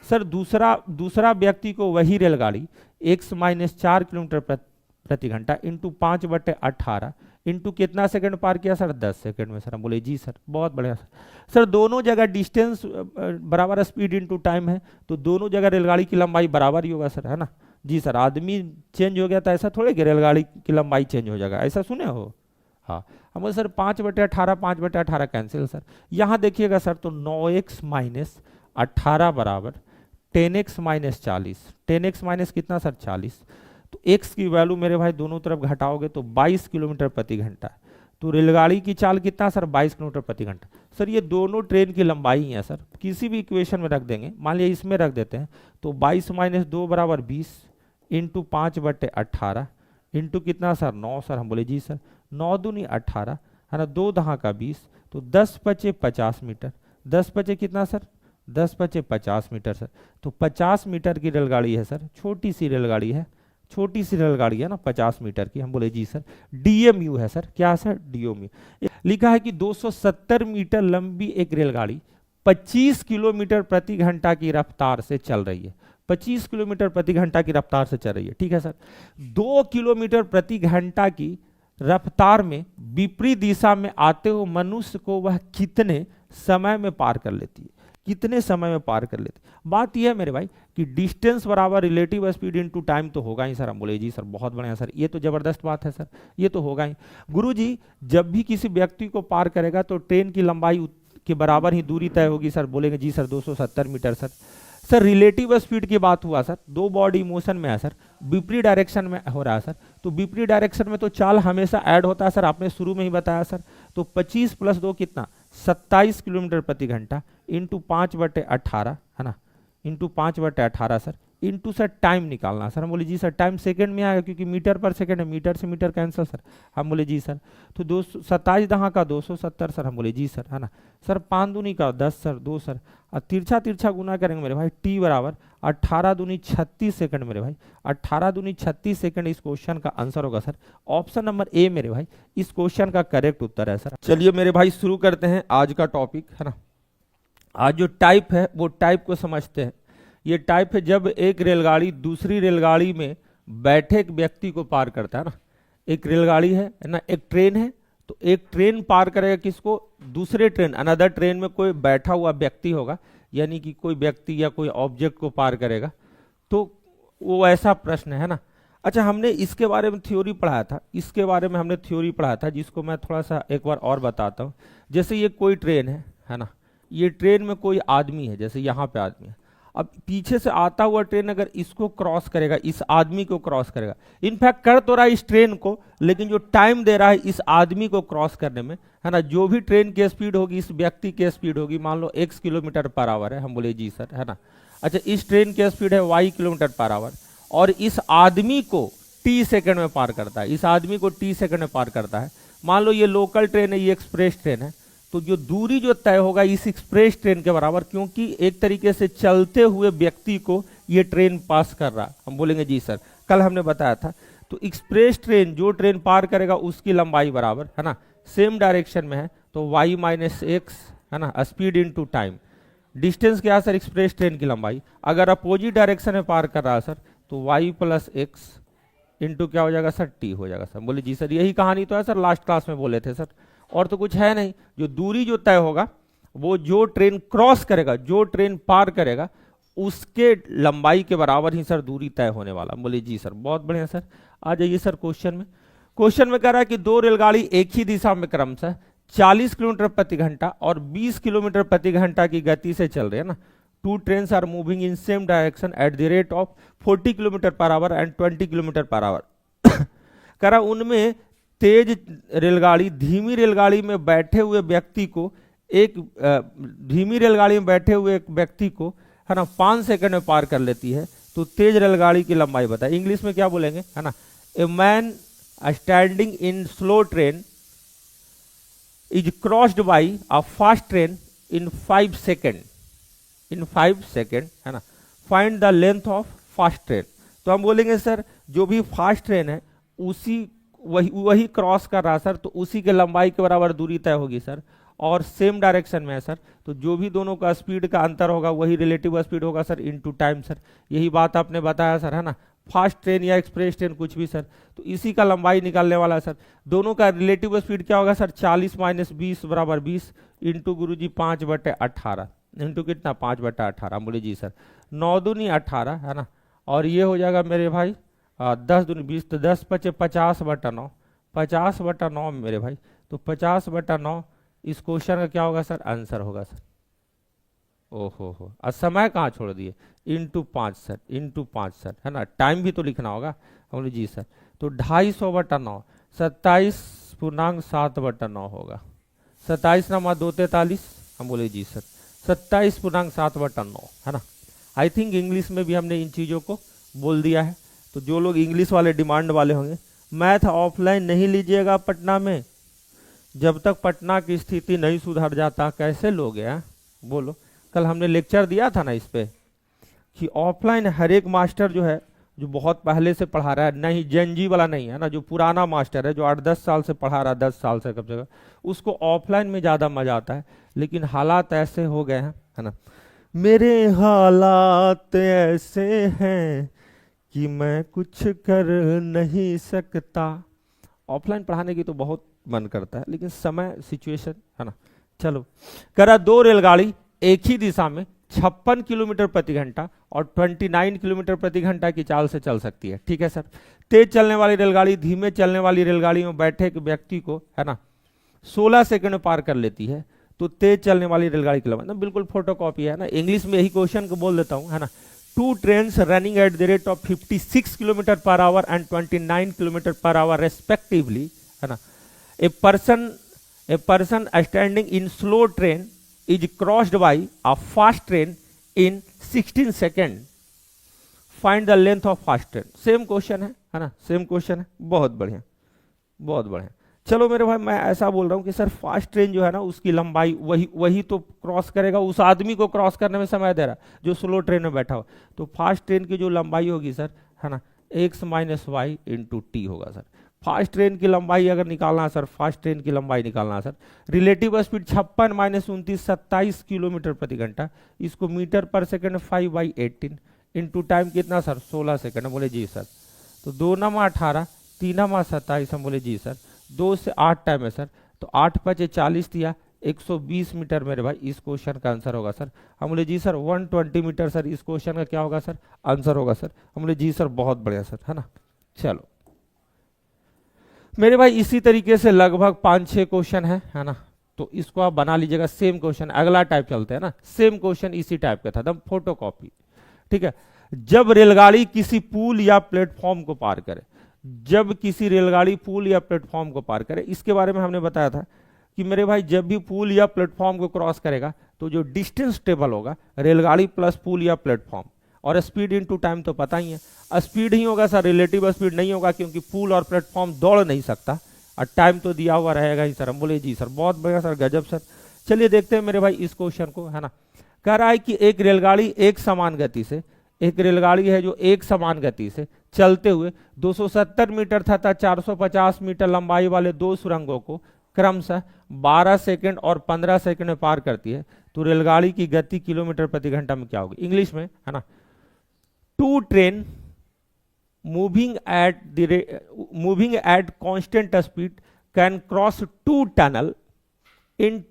सर दूसरा व्यक्ति को वही रेलगाड़ी x - 4 किलोमीटर प्रति घंटा इंटू 5/18 इंटू कितना सेकंड पार किया सर, 10 सेकंड में सर। हम बोले जी सर, बहुत बढ़िया सर। सर दोनों जगह डिस्टेंस बराबर स्पीड इंटू टाइम है, तो दोनों जगह रेलगाड़ी की लंबाई बराबर ही होगा सर, है ना। जी सर, आदमी चेंज हो गया था ऐसा थोड़े कि रेलगाड़ी की लंबाई चेंज हो जाएगा, ऐसा सुने हो। हाँ, हम बोले सर 5/18 कैंसिल सर। यहाँ देखिएगा सर, तो 9x - 18 बराबर 10x - 40, 10x माइनस कितना सर, 40। तो x की वैल्यू मेरे भाई दोनों तरफ घटाओगे तो 22 किलोमीटर प्रति घंटा। तो रेलगाड़ी की चाल कितना सर, 22 किलोमीटर प्रति घंटा। सर ये दोनों ट्रेन की लंबाई है सर, किसी भी इक्वेशन में रख देंगे, मान लिया इसमें रख देते हैं, तो 22 - 2 बराबर 20 इंटू 5/18 इंटू कितना सर, 9 सर। हम बोले जी सर, 9 दूनी 18, है ना, 2 दहा का 20, तो 10 × 50 मीटर, 10 × कितना सर, 10 × 50 मीटर सर। तो 50 मीटर की रेलगाड़ी है सर, छोटी सी रेलगाड़ी है, छोटी सी रेलगाड़ी है ना 50 मीटर की। हम बोले जी सर, डीएमयू है सर, क्या सर, डीएमयू। लिखा है कि 270 मीटर लंबी एक रेलगाड़ी 25 किलोमीटर प्रति घंटा की रफ्तार से चल रही है, 25 किलोमीटर प्रति घंटा की रफ्तार से चल रही है, ठीक है सर। 2 किलोमीटर प्रति घंटा की रफ्तार में विपरीत दिशा में आते हुए मनुष्य को वह कितने समय में पार कर लेती है, कितने समय में पार कर लेते। बात यह है मेरे भाई कि डिस्टेंस बराबर रिलेटिव स्पीड इनटू टाइम तो होगा ही सर। हम बोले जी सर, बहुत बढ़िया सर, ये तो जबरदस्त बात है सर, ये तो होगा ही। गुरुजी जब भी किसी व्यक्ति को पार करेगा तो ट्रेन की लंबाई के बराबर ही दूरी तय होगी सर। बोलेंगे जी sir 270 metre sir. Sir relative speed की बात हुआ सर, दो बॉडी मोशन में है सर, विपरीत डायरेक्शन में हो रहा है सर, तो विपरीत डायरेक्शन में तो चाल हमेशा ऐड होता है सर, आपने शुरू में ही बताया सर। तो 25 + 2 कितना, 27 किलोमीटर प्रति घंटा इंटू 5/18, है ना, into 5/18 sir, into sir time निकालना सर। हम बोले जी सर, टाइम सेकंड में आएगा क्योंकि मीटर पर सेकंड है, मीटर से मीटर कैंसिल सर। हम बोले जी सर, तो 27 दहा का 270 सर। हम बोले जी सर, है ना सर, 5 दूनी का 10 सर, 2 सर, और तिरछा तिरछा गुना करेंगे मेरे भाई, t बराबर 18 दूनी 36 सेकंड मेरे भाई, 18 दूनी 36 सेकंड इस क्वेश्चन का आंसर होगा सर। ऑप्शन नंबर ए मेरे भाई इस क्वेश्चन का करेक्ट उत्तर है सर। चलिए मेरे भाई शुरू करते हैं आज का टॉपिक, है ना। आज जो टाइप है वो टाइप को समझते हैं। ये टाइप है जब एक रेलगाड़ी दूसरी रेलगाड़ी में बैठे एक व्यक्ति को पार करता है ना। एक रेलगाड़ी है ना, एक ट्रेन है, तो एक ट्रेन पार करेगा किसको, दूसरे ट्रेन, अनदर ट्रेन में कोई बैठा हुआ व्यक्ति होगा, यानी कि कोई व्यक्ति या कोई ऑब्जेक्ट को पार करेगा, तो वो ऐसा प्रश्न है ना। अच्छा, हमने इसके बारे में थ्योरी पढ़ाया था, इसके बारे में हमने थ्योरी पढ़ाया था, जिसको मैं थोड़ा सा एक बार और बताता हूँ। जैसे ये कोई ट्रेन है ना, ये ट्रेन में कोई आदमी है, जैसे यहाँ पे आदमी है। अब पीछे से आता हुआ ट्रेन अगर इसको क्रॉस करेगा, इस आदमी को क्रॉस करेगा, इनफैक्ट कर तो रहा है इस ट्रेन को, लेकिन जो टाइम दे रहा है इस आदमी को क्रॉस करने में, है ना, जो भी ट्रेन की स्पीड होगी इस व्यक्ति की स्पीड होगी, मान लो x किलोमीटर पर आवर है। हम बोले जी सर, है ना। अच्छा, इस ट्रेन की स्पीड है y किलोमीटर पर आवर, और इस आदमी को t सेकंड में पार करता है, इस आदमी को t सेकंड में पार करता है। मान लो ये लोकल ट्रेन है, ये एक्सप्रेस ट्रेन है, तो जो दूरी जो तय होगा इस एक्सप्रेस ट्रेन के बराबर, क्योंकि एक तरीके से चलते हुए व्यक्ति को ये ट्रेन पास कर रहा। हम बोलेंगे जी सर, कल हमने बताया था। तो एक्सप्रेस ट्रेन जो ट्रेन पार करेगा उसकी लंबाई बराबर, है ना, सेम डायरेक्शन में है, तो y - x, है ना, स्पीड इनटू टाइम। डिस्टेंस क्या है सर, एक्सप्रेस ट्रेन की लंबाई। अगर अपोजिट डायरेक्शन में पार कर रहा है सर, तो y + x इंटू क्या हो जाएगा सर, t हो जाएगा सर। बोले जी सर, यही कहानी तो है सर, लास्ट क्लास में बोले थे सर, और तो कुछ है नहीं। जो दूरी जो तय होगा वो जो ट्रेन क्रॉस करेगा, जो ट्रेन पार करेगा, उसके लंबाई के बराबर ही सर दूरी तय होने वाला। बोले जी सर, बहुत बढ़िया सर। आ जाइए सर क्वेश्चन में। क्वेश्चन में कह रहा है कि दो रेलगाड़ी एक ही दिशा में क्रमशः 40 किलोमीटर प्रति घंटा और 20 किलोमीटर प्रति घंटा की गति से चल रहे हैं ना। Two trains are moving in same direction at the rate of 40 kilometre per hour and 20 kilometre per hour. करा उनमें तेज रेलगाड़ी धीमी रेलगाड़ी में बैठे हुए व्यक्ति को धीमी रेलगाड़ी में बैठे हुए एक व्यक्ति को है ना 5 सेकंड में पार कर लेती है, तो तेज रेलगाड़ी की लंबाई बताए। इंग्लिश में क्या बोलेंगे, है ना, a man standing in slow train is crossed by a fast train in 5 second, है ना। Find the length of fast train. तो हम बोलेंगे सर जो भी फास्ट ट्रेन है उसी वही क्रॉस कर रहा सर, तो उसी के लंबाई के बराबर दूरी तय होगी सर, और सेम डायरेक्शन में है सर, तो जो भी दोनों का स्पीड का अंतर होगा वही रिलेटिव स्पीड होगा सर इनटू टाइम सर। यही बात आपने बताया सर, है ना। फास्ट ट्रेन या एक्सप्रेस ट्रेन कुछ भी सर, तो इसी का लंबाई निकालने वाला है सर। दोनों का रिलेटिव स्पीड क्या होगा सर, 40 - 20 बराबर 20 इंटू गुरुजी 5/18 इंटू कितना 5/18। बोले जी सर 9 दूनी 18, है ना, और ये हो जाएगा मेरे भाई 10 दूनी 20, तो 10 × 5 = 50/9, 50/9 मेरे भाई, तो 50/9 इस क्वेश्चन का क्या होगा सर, आंसर होगा सर। ओहो हो, और समय कहाँ छोड़ दिए, इंटू 5 सर, इंटू 5 सर, है ना, टाइम भी तो लिखना होगा। हम बोले जी सर, तो 250/9 27.7/9 होगा। 27 × 2 = 43। हम बोले जी सर 27.7/9, है ना। आई थिंक इंग्लिश में भी हमने इन चीज़ों को बोल दिया है। तो जो लोग इंग्लिश वाले डिमांड वाले होंगे, मैथ ऑफलाइन नहीं लीजिएगा पटना में, जब तक पटना की स्थिति नहीं सुधर जाता कैसे लोगे हैं, बोलो। कल हमने लेक्चर दिया था ना इस पे कि ऑफलाइन हर एक मास्टर जो है जो बहुत पहले से पढ़ा रहा है, नहीं जेनजी वाला नहीं है ना, जो पुराना मास्टर है जो 8-10 साल से पढ़ा रहा है, 10 साल से कब जगह, उसको ऑफलाइन में ज़्यादा मजा आता है। लेकिन हालात ऐसे हो गए हैं, है ना, मेरे हालात ऐसे हैं कि मैं कुछ कर नहीं सकता। ऑफलाइन पढ़ाने की तो बहुत मन करता है, लेकिन समय सिचुएशन, है ना। चलो, करा 2 रेलगाड़ी एक ही दिशा में 56 किलोमीटर प्रति घंटा और 29 किलोमीटर प्रति घंटा की चाल से चल सकती है, ठीक है सर। तेज चलने वाली रेलगाड़ी धीमे चलने वाली रेलगाड़ी में बैठे एक व्यक्ति को, है ना, 16 सेकंड में पार कर लेती है, तो तेज चलने वाली रेलगाड़ी की लंबाई, बिल्कुल फोटोकॉपी है ना, इंग्लिश में यही क्वेश्चन को बोल देता हूँ, है ना। 2 trains running at the rate of 56 kilometre per hour and 29 kilometre per our respectively, है ना। A person standing in slow train is crossed by a fast train in 16 seconds. Find the length of fast train. Same question है ना, same question है। बहुत बढ़िया, बहुत बढ़िया। चलो मेरे भाई, मैं ऐसा बोल रहा हूँ कि सर फास्ट ट्रेन जो है ना उसकी लंबाई वही तो क्रॉस करेगा, उस आदमी को क्रॉस करने में समय दे रहा जो स्लो ट्रेन में बैठा हो। तो फास्ट ट्रेन की जो लंबाई होगी सर, है ना, x - y × t होगा सर। फास्ट ट्रेन की लंबाई अगर निकालना है सर, फास्ट ट्रेन की लंबाई निकालना है सर, रिलेटिव स्पीड 56 - 29 27 किलोमीटर प्रति घंटा, इसको मीटर पर सेकंड 5/18 इंटू टाइम कितना सर 16 सेकंड। बोले जी सर, तो 2 × 18 3 × 27। हम बोले जी सर 2 से 8 टाइम है सर, तो 8 × 5 = 40 दिया, 120 मीटर मेरे भाई इस क्वेश्चन का आंसर होगा सर। हम बोले जी सर 120 मीटर सर इस क्वेश्चन का क्या होगा सर, आंसर होगा सर। हम बोले जी सर बहुत बढ़िया सर, है ना। चलो मेरे भाई, इसी तरीके से लगभग 5-6 क्वेश्चन है ना, तो इसको आप बना लीजिएगा। सेम क्वेश्चन अगला टाइप चलते हैं ना, सेम क्वेश्चन इसी टाइप का था, एकदम फोटोकॉपी, ठीक है। जब रेलगाड़ी किसी पुल या प्लेटफॉर्म को पार करे, जब किसी रेलगाड़ी पुल या प्लेटफॉर्म को पार करे, इसके बारे में हमने बताया था कि मेरे भाई जब भी पुल या प्लेटफॉर्म को क्रॉस करेगा तो जो डिस्टेंस टेबल होगा रेलगाड़ी प्लस पुल या प्लेटफॉर्म, और स्पीड इनटू टाइम तो पता ही है, स्पीड ही होगा सर, रिलेटिव स्पीड नहीं होगा, क्योंकि पुल और प्लेटफॉर्म दौड़ नहीं सकता, और टाइम तो दिया हुआ रहेगा ही सर। हम बोले जी सर बहुत बढ़िया सर, गजब सर। चलिए देखते हैं मेरे भाई इस क्वेश्चन को, है ना। कह रहा है कि एक रेलगाड़ी एक समान गति से, एक रेलगाड़ी है जो एक समान गति से चलते हुए 270 मीटर तथा 450 मीटर लंबाई वाले 2 सुरंगों को क्रमशः 12 सेकंड और 15 सेकंड में पार करती है, तो रेलगाड़ी की गति किलोमीटर प्रति घंटा में क्या होगी, इंग्लिश में, है ना। 2 train moving at constant speed can cross 2 tunnel in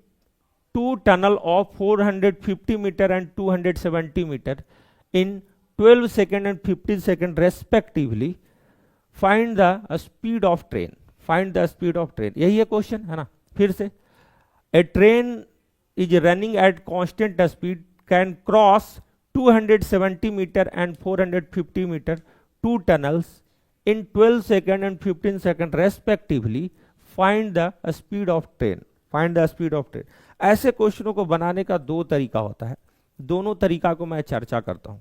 2 tunnel of 450 meter and 270 meter in 12 second and 15 second respectively. Find the speed of train. Find the speed of train. यही है क्वेश्चन, है ना। फिर से a train is running at constant speed can cross 270 metre and 450 metre two tunnels in 12 second and 15 second respectively, find the speed of train, find the speed of train. ऐसे क्वेश्चनों को बनाने का दो तरीका होता है, दोनों तरीका को मैं चर्चा करता हूं।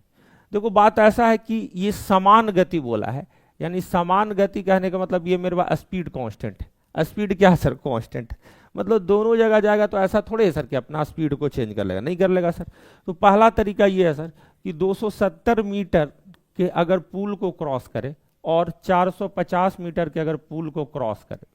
देखो बात ऐसा है कि ये समान गति बोला है, यानी समान गति कहने का मतलब ये मेरे पास स्पीड कांस्टेंट है। स्पीड क्या सर? कांस्टेंट। मतलब दोनों जगह जाएगा तो ऐसा थोड़े है सर कि अपना स्पीड को चेंज कर लेगा, नहीं कर लेगा सर। तो पहला तरीका ये है सर कि 270 मीटर के अगर पुल को क्रॉस करे और 450 मीटर के अगर पुल को क्रॉस करे,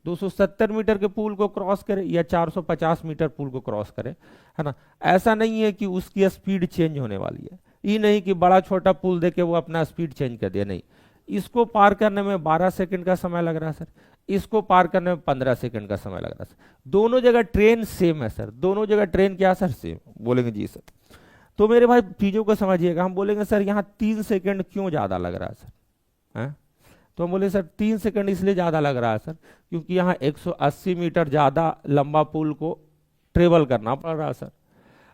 270 मीटर के पुल को क्रॉस करे या 450 मीटर पुल को क्रॉस करे, है ना। ऐसा नहीं है कि उसकी स्पीड चेंज होने वाली है, ये नहीं कि बड़ा छोटा पुल देके वो अपना स्पीड चेंज कर दिया, नहीं। इसको पार करने में 12 सेकंड का समय लग रहा है सर, इसको पार करने में 15 सेकंड का समय लग रहा है सर। दोनों जगह ट्रेन सेम है सर, दोनों जगह ट्रेन क्या सर? सेम। बोलेंगे जी सर। तो मेरे भाई चीजों को समझिएगा, हम बोलेंगे सर यहाँ 3 सेकंड क्यों ज्यादा लग रहा है सर? है तो हम बोले सर 3 सेकंड इसलिए ज्यादा लग रहा है सर क्योंकि यहाँ 180 मीटर ज्यादा लंबा पुल को ट्रेवल करना पड़ रहा है सर।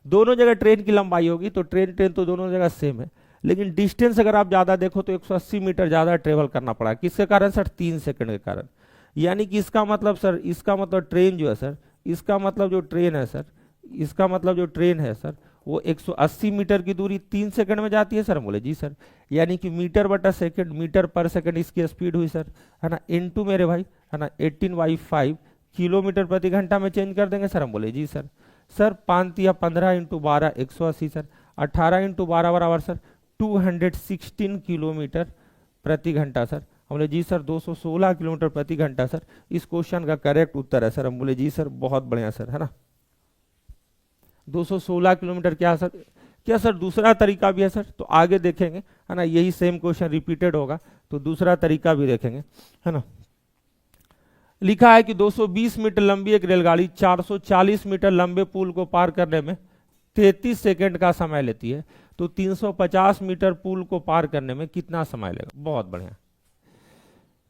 दोनों जगह ट्रेन की लंबाई होगी तो ट्रेन तो दोनों जगह सेम है, लेकिन डिस्टेंस अगर आप ज्यादा देखो तो 180 मीटर ज्यादा ट्रेवल करना पड़ा। किसके कारण सर? 3 सेकंड के कारण। यानी कि इसका मतलब सर, इसका मतलब ट्रेन जो है सर, इसका मतलब जो ट्रेन है सर, इसका मतलब जो ट्रेन है सर वो 180 मीटर की दूरी 3 सेकंड में जाती है सर। बोले जी सर। यानी कि मीटर बटा सेकंड, मीटर पर सेकंड इसकी स्पीड हुई सर, है ना, इनटू मेरे भाई, है ना, 18/5 किलोमीटर प्रति घंटा में चेंज कर देंगे सर। हम बोले जी सर। सर 5 या 15 इंटू 12 180 सर, 18 इंटू 12 बराबर सर 216 किलोमीटर प्रति घंटा सर। हम बोले जी सर 216 किलोमीटर प्रति घंटा सर इस क्वेश्चन का करेक्ट उत्तर है सर। हम बोले जी सर बहुत बढ़िया सर, है ना। 216 किलोमीटर क्या सर? क्या सर दूसरा तरीका भी है सर? तो आगे देखेंगे, है ना, यही सेम क्वेश्चन रिपीटेड होगा तो दूसरा तरीका भी देखेंगे, है ना। लिखा है कि 220 मीटर लंबी एक रेलगाड़ी 440 मीटर लंबे पुल को पार करने में 33 सेकंड का समय लेती है, तो 350 मीटर पुल को पार करने में कितना समय लेगा? बहुत बढ़िया।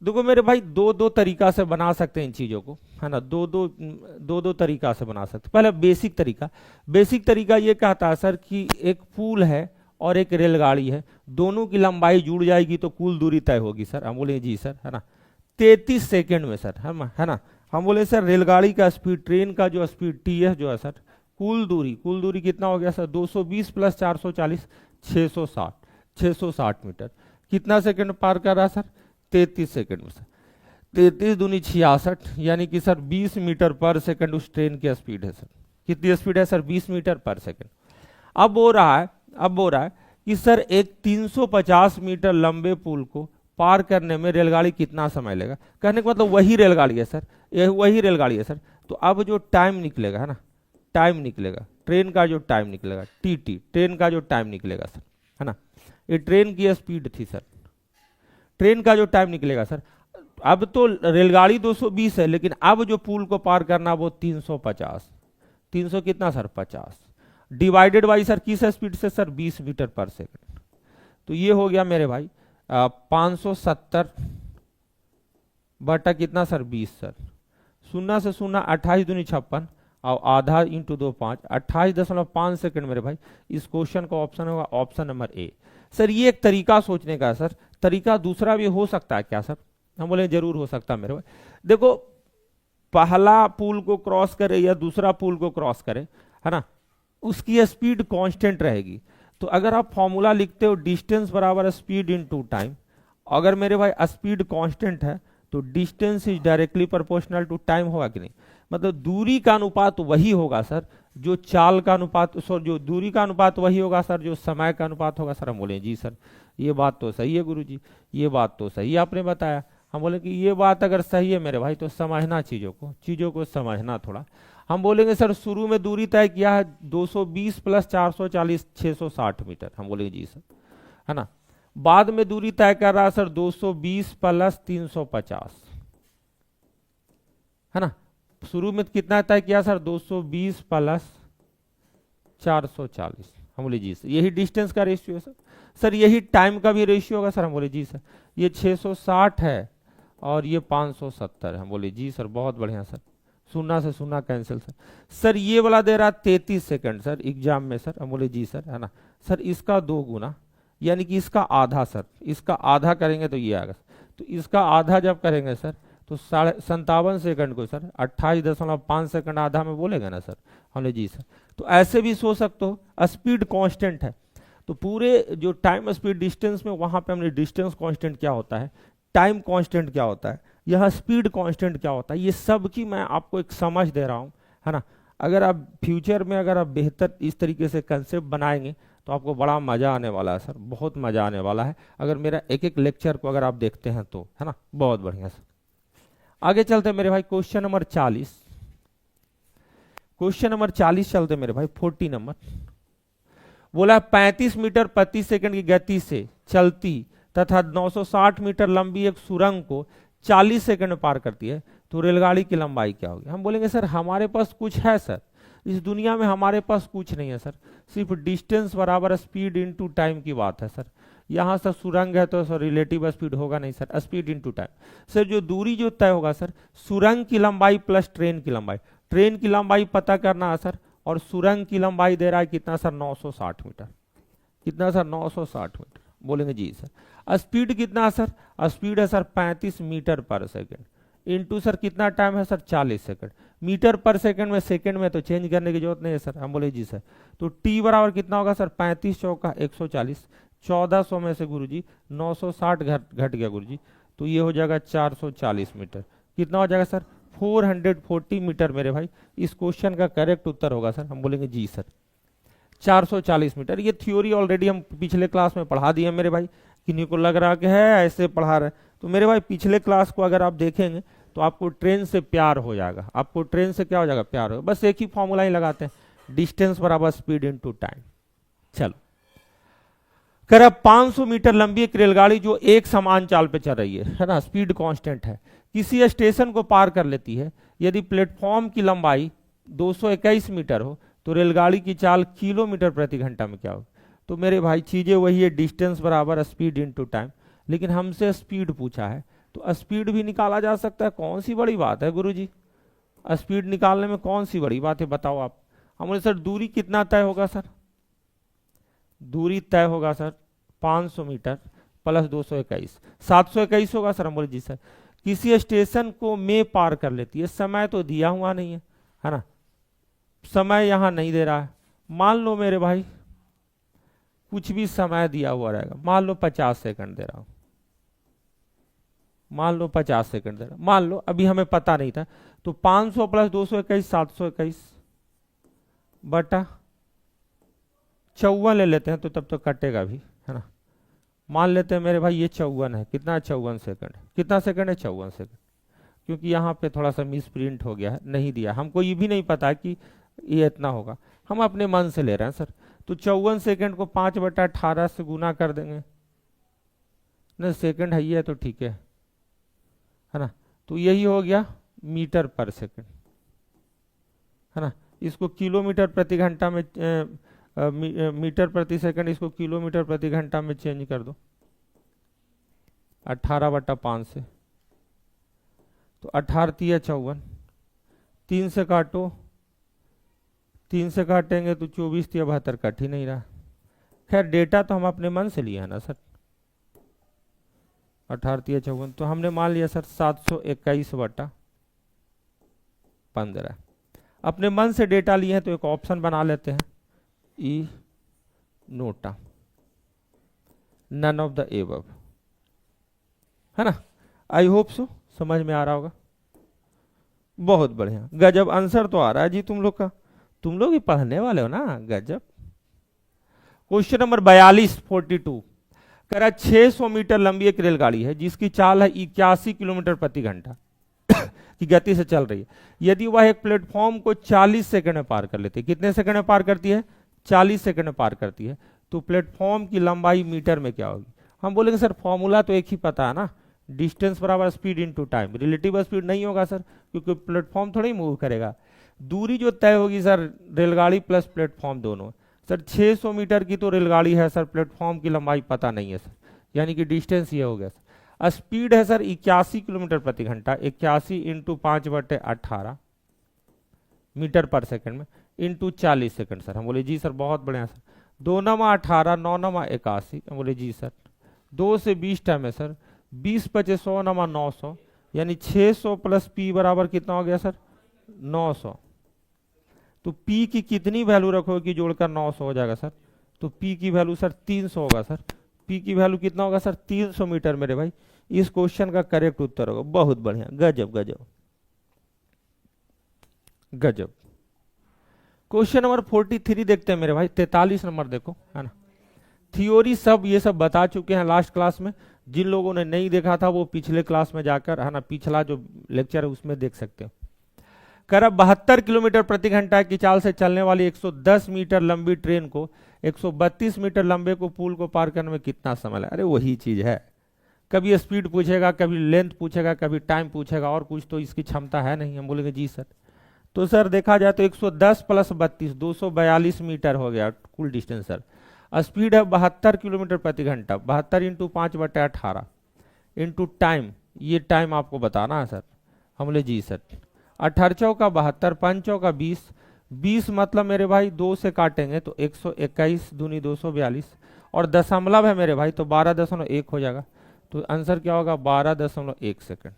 देखो मेरे भाई दो तरीका से बना सकते हैं इन चीजों को, है ना, दो तरीका से बना सकते। पहले बेसिक तरीका ये कहता है सर कि एक पुल है और एक रेलगाड़ी है, दोनों की लंबाई जुड़ जाएगी तो कुल दूरी तय होगी सर। हम बोले जी सर, है ना, 33 सेकंड में सर, है ना। हम बोले सर रेलगाड़ी का स्पीड, ट्रेन का जो स्पीड ts जो है सर, कुल दूरी कितना हो गया सर? 220 plus 440 660 metre. कितना सेकंड पार कर रहा है सर? 33 सेकंड में सर। 33 दूनी 66, यानी कि सर 20 मीटर पर सेकंड उस ट्रेन की स्पीड है सर। कितनी स्पीड है सर? 20 मीटर पर सेकंड। अब हो रहा है कि सर एक 350 मीटर लंबे पुल को पार करने में रेलगाड़ी कितना समय लेगा? कहने का मतलब वही रेलगाड़ी है सर, यह वही रेलगाड़ी है सर। तो अब जो टाइम निकलेगा, है ना, टाइम निकलेगा, ट्रेन का जो टाइम निकलेगा, टी ट्रेन का जो टाइम निकलेगा सर, है ना, ये ट्रेन की स्पीड थी सर, ट्रेन का जो टाइम निकलेगा सर। अब तो रेलगाड़ी 220 है, लेकिन अब जो पुल को पार करना वो 350, 300 कितना सर? 50 डिवाइडेड बाई सर किस स्पीड से सर? 20 मीटर पर सेकंड। तो ये हो गया मेरे भाई 570 बटा कितना सर? 20 सर। 0 से 0 28 दूनी 56 और आधा इंटू 2 5, 28.5 सेकंड मेरे भाई। इस क्वेश्चन का ऑप्शन होगा ऑप्शन नंबर ए सर। ये एक तरीका सोचने का है सर। तरीका दूसरा भी हो सकता है क्या सर? हम बोले जरूर हो सकता है मेरे भाई। देखो पहला पुल को क्रॉस करे या दूसरा पुल को क्रॉस करे, है ना, उसकी स्पीड कांस्टेंट रहेगी। तो अगर आप फॉर्मूला लिखते हो डिस्टेंस बराबर स्पीड इनटू टाइम, अगर मेरे भाई स्पीड कांस्टेंट है तो distance is directly proportional to time, होगा कि नहीं? मतलब दूरी का अनुपात वही होगा सर जो चाल का अनुपात, सॉरी जो दूरी का अनुपात वही होगा सर जो समय का अनुपात होगा सर। हम बोले जी सर ये बात तो सही है गुरुजी, ये बात तो सही आपने बताया। हम बोले कि ये बात अगर सही है मेरे भाई तो समझना चीजों को समझना थोड़ा। हम बोलेंगे सर शुरू में दूरी तय किया है 220 प्लस 440 660 मीटर। हम बोलेंगे जी सर, है ना। बाद में दूरी तय कर रहा है सर 220 प्लस 350, है ना। शुरू में कितना तय किया सर? 220 प्लस 440। हम बोले जी सर यही डिस्टेंस का रेशियो है सर। सर यही टाइम का भी रेशियो होगा सर। हम बोले जी सर ये 660 है और ये 570 है। हम बोले जी सर बहुत बढ़िया सर। शून्य से शून्य कैंसिल सर। सर ये वाला दे रहा 33 सेकंड सर एग्जाम में सर, हम बोले जी सर, है ना सर। इसका 2 गुना यानी कि इसका आधा सर, इसका आधा करेंगे तो ये आएगा। तो इसका आधा जब करेंगे सर तो 57 सेकंड को सर 28.5 सेकंड आधा में बोलेगा ना सर, हमने जी सर। तो ऐसे भी सोच सकते हो, स्पीड कांस्टेंट है तो पूरे जो टाइम स्पीड डिस्टेंस में वहां पे हमने डिस्टेंस कांस्टेंट क्या होता है, टाइम कांस्टेंट क्या होता है, यह स्पीड कांस्टेंट क्या होता है, ये सब की मैं आपको एक समझ दे रहा हूं, है ना। अगर आप फ्यूचर में अगर आप बेहतर इस तरीके से कंसेप्ट बनाएंगे तो आपको बड़ा मजा आने वाला है सर, बहुत मजा आने वाला है अगर मेरा एक एक लेक्चर को अगर आप देखते हैं तो, है ना। बहुत बढ़िया सर, आगे चलते मेरे भाई क्वेश्चन नंबर 40। क्वेश्चन नंबर 40 चलते मेरे भाई 40 नंबर। बोला 35 मीटर प्रति सेकंड की गति से चलती तथा 960 मीटर लंबी एक सुरंग को 40 सेकंड में पार करती है, तो रेलगाड़ी की लंबाई क्या होगी। हम बोलेंगे सर हमारे पास कुछ है सर, इस दुनिया में हमारे पास कुछ नहीं है सर, सिर्फ डिस्टेंस बराबर स्पीड इनटू टाइम की बात है सर। यहाँ सर सुरंग है तो सर रिलेटिव स्पीड होगा नहीं sir, speed into time. Sir जो दूरी जो तय होगा सर, सुरंग की लंबाई प्लस ट्रेन की लंबाई, ट्रेन की लंबाई पता करना है सर, और सुरंग की लंबाई दे रहा है कितना सर 960 मीटर, कितना सर 960 मीटर, बोलेंगे जी सर। स्पीड कितना है सर, स्पीड है सर 35 मीटर पर सेकंड इनटू सर कितना टाइम है सर 40 सेकंड, मीटर पर सेकंड में तो चेंज करने की जरूरत नहीं है सर, हम बोले जी सर। तो टी बराबर कितना होगा सर 35 चौका 140, 1400 में से गुरुजी 960 घट गया गुरुजी, तो ये हो जाएगा 440 मीटर, कितना हो जाएगा सर 440 मीटर मेरे भाई। इस क्वेश्चन का करेक्ट उत्तर होगा सर, हम बोलेंगे जी सर 440 मीटर। ये थ्योरी ऑलरेडी हम पिछले क्लास में पढ़ा दिए मेरे भाई, किन्हीं को लग रहा कि है ऐसे पढ़ा रहे, तो मेरे भाई पिछले क्लास को अगर आप देखेंगे तो आपको ट्रेन से प्यार हो जाएगा, आपको ट्रेन से क्या हो जाएगा प्यार हो, बस एक ही फॉर्मूला ही लगाते हैं, डिस्टेंस बराबर स्पीड इनटू टाइम। चलो कह रहा 500 मीटर लंबी एक रेलगाड़ी जो एक समान चाल पे चल रही है ना, स्पीड कांस्टेंट है, किसी स्टेशन को पार कर लेती है, यदि प्लेटफॉर्म की लंबाई 221 मीटर हो तो रेलगाड़ी की चाल किलोमीटर प्रति घंटा में क्या हो। तो मेरे भाई चीजें वही है, डिस्टेंस बराबर स्पीड इनटू टाइम, लेकिन हमसे स्पीड पूछा है तो स्पीड भी निकाला जा सकता है, कौन सी बड़ी बात है गुरुजी, स्पीड निकालने में कौन सी बड़ी बात है बताओ आप। हम बोले सर दूरी कितना तय होगा सर, दूरी तय होगा सर 500 मीटर प्लस 221, 721 होगा सर, हम बोले जी सर। किसी स्टेशन को में पार कर लेती है, समय तो दिया हुआ नहीं है ना, समय यहां नहीं दे रहा है, मान लो मेरे भाई कुछ भी समय दिया हुआ रहेगा, मान लो 50 सेकंड दे रहा हूं, मान लो 50 सेकंड दे रहा, मान लो अभी हमें पता नहीं था, तो 500 प्लस 221 721 बटा 54 ले लेते हैं तो तब तो कटेगा भी, है ना। मान लेते हैं मेरे भाई ये 54 है, कितना 54 सेकंड, कितना सेकंड है 54 सेकंड, क्योंकि यहाँ पे थोड़ा सा मिस प्रिंट हो गया है, नहीं दिया, हमको ये भी नहीं पता कि ये इतना होगा, हम अपने मन से ले रहे हैं सर। तो 54 सेकंड को 5/18 से गुना कर देंगे ना, सेकंड है ये तो ठीक है ना, तो यही हो गया मीटर पर सेकंड, है ना। इसको किलोमीटर प्रति घंटा में मीटर प्रति सेकंड, इसको किलोमीटर प्रति घंटा में चेंज कर दो 18/5 से, तो 18 3 54, 3 से काटो, 3 से काटेंगे तो 24 3 72 कट ही नहीं रहा। खैर डेटा तो हम अपने मन से लिया है ना सर, 18 3 54, तो हमने मान लिया सर 721/15, अपने मन से डेटा लिए हैं तो एक ऑप्शन बना लेते हैं, E NOTA none of the above, है ना। आई होप सो समझ में आ रहा होगा, बहुत बढ़िया, गजब आंसर तो आ रहा है जी तुम लोग का, तुम लोग ही पढ़ने वाले हो ना, गजब। क्वेश्चन नंबर 42 42 कह रहा 600 मीटर लंबी एक रेलगाड़ी है जिसकी चाल है 81 किलोमीटर प्रति घंटा की गति से चल रही है, यदि वह एक प्लेटफॉर्म को 40 सेकंड में पार कर लेती है, कितने सेकंड में पार करती है 40 सेकंड में पार करती है, तो प्लेटफॉर्म की लंबाई मीटर में क्या होगी। हम बोलेंगे सर फॉर्मूला तो एक ही पता है ना, डिस्टेंस बराबर speed into time, relative speed नहीं होगा सर क्योंकि प्लेटफॉर्म थोड़ा ही मूव करेगा, दूरी जो तय होगी सर रेलगाड़ी प्लस प्लेटफॉर्म दोनों, सर 600 मीटर की तो रेलगाड़ी है सर, प्लेटफॉर्म की लंबाई पता नहीं है सर, यानी कि डिस्टेंस ये हो गया सर। स्पीड है सर 81 किलोमीटर प्रति घंटा, 81 × 5/18 मीटर पर सेकंड में, इंटू 40 सेकंड सर। हम बोले जी सर बहुत बढ़िया सर। 2 नमा 18, 9 नमा 81। हम बोले जी सर। 2 से 20 टाइम है सर, 20 पचे 100 नमा 900, यानी 600 प्लस पी बराबर कितना हो गया सर 900। तो पी की कितनी वैल्यू रखोगे कि जोड़कर 900 हो जाएगा सर? तो पी की वैल्यू सर 300 होगा सर। पी की वैल्यू कितना होगा सर 300 मीटर मेरे भाई। इस क्वेश्चन का करेक्ट उत्तर होगा। बहुत बढ़िया, गजब गजब गजब। क्वेश्चन नंबर 43 देखते हैं मेरे भाई। 43 नंबर देखो, है ना। थ्योरी सब ये सब बता चुके हैं लास्ट क्लास में। जिन लोगों ने नहीं देखा था वो पिछले क्लास में जाकर, है ना, पिछला जो लेक्चर है उसमें देख सकते हो। कर 72 किलोमीटर प्रति घंटा की चाल से चलने वाली 110 मीटर लंबी ट्रेन को 132 मीटर लंबे को पुल को पार करने में कितना समय लगा? अरे वही चीज है, कभी स्पीड पूछेगा, कभी लेंथ पूछेगा, कभी टाइम पूछेगा, और कुछ तो इसकी क्षमता है नहीं। हम बोलेंगे जी सर। तो सर देखा जाए तो 110 प्लस 32 242 मीटर हो गया कुल डिस्टेंस सर। स्पीड है 72 किलोमीटर प्रति घंटा, 72 इंटू 5/18 इंटू टाइम, ये टाइम आपको बताना है सर। हम बोले जी सर। 18 का 72, 5 का 20, 20 मतलब मेरे भाई 2 से काटेंगे तो 121 दूनी 242, और दशमलव है मेरे भाई तो 12.1 हो जाएगा। तो आंसर क्या होगा 12.1 सेकंड।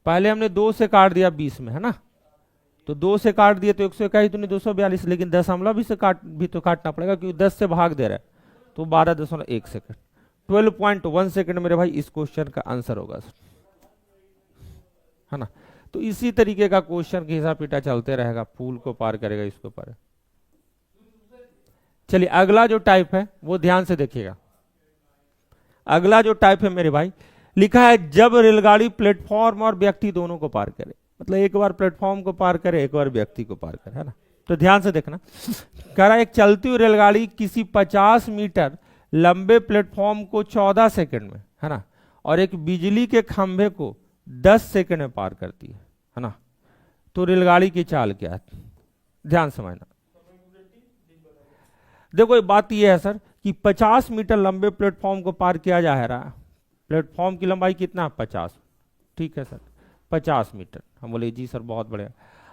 पहले हमने 2 से काट दिया 20 में, है ना, तो 2 से काट दिए तो 121 दूनी 242, लेकिन दशमलव भी से भी तो काटना पड़ेगा क्योंकि 10 से भाग दे रहा है, तो 12.1 सेकंड। 12.1 सेकंड मेरे भाई इस क्वेश्चन का आंसर होगा सर, है ना। तो इसी तरीके का क्वेश्चन के हिसाब पीटा चलते रहेगा, पुल को पार करेगा, इसको पार। चलिए अगला जो टाइप है वो ध्यान से देखिएगा। अगला जो टाइप है मेरे भाई, लिखा है जब रेलगाड़ी प्लेटफॉर्म और व्यक्ति दोनों को पार करे, मतलब एक बार प्लेटफॉर्म को पार करे, एक बार व्यक्ति को पार करे, है ना। तो ध्यान से देखना, कह रहा है एक चलती हुई रेलगाड़ी किसी 50 मीटर लंबे प्लेटफॉर्म को 14 सेकंड में, है ना, और एक बिजली के खंभे को 10 सेकंड में पार करती है ना। तो रेलगाड़ी की चाल क्या है? ध्यान समझना। देखो ये बात ये है सर कि 50 मीटर लंबे प्लेटफॉर्म को पार किया जा रहा है। प्लेटफॉर्म की लंबाई कितना है 50, ठीक है सर, 50 मीटर। हम बोले जी सर बहुत बढ़िया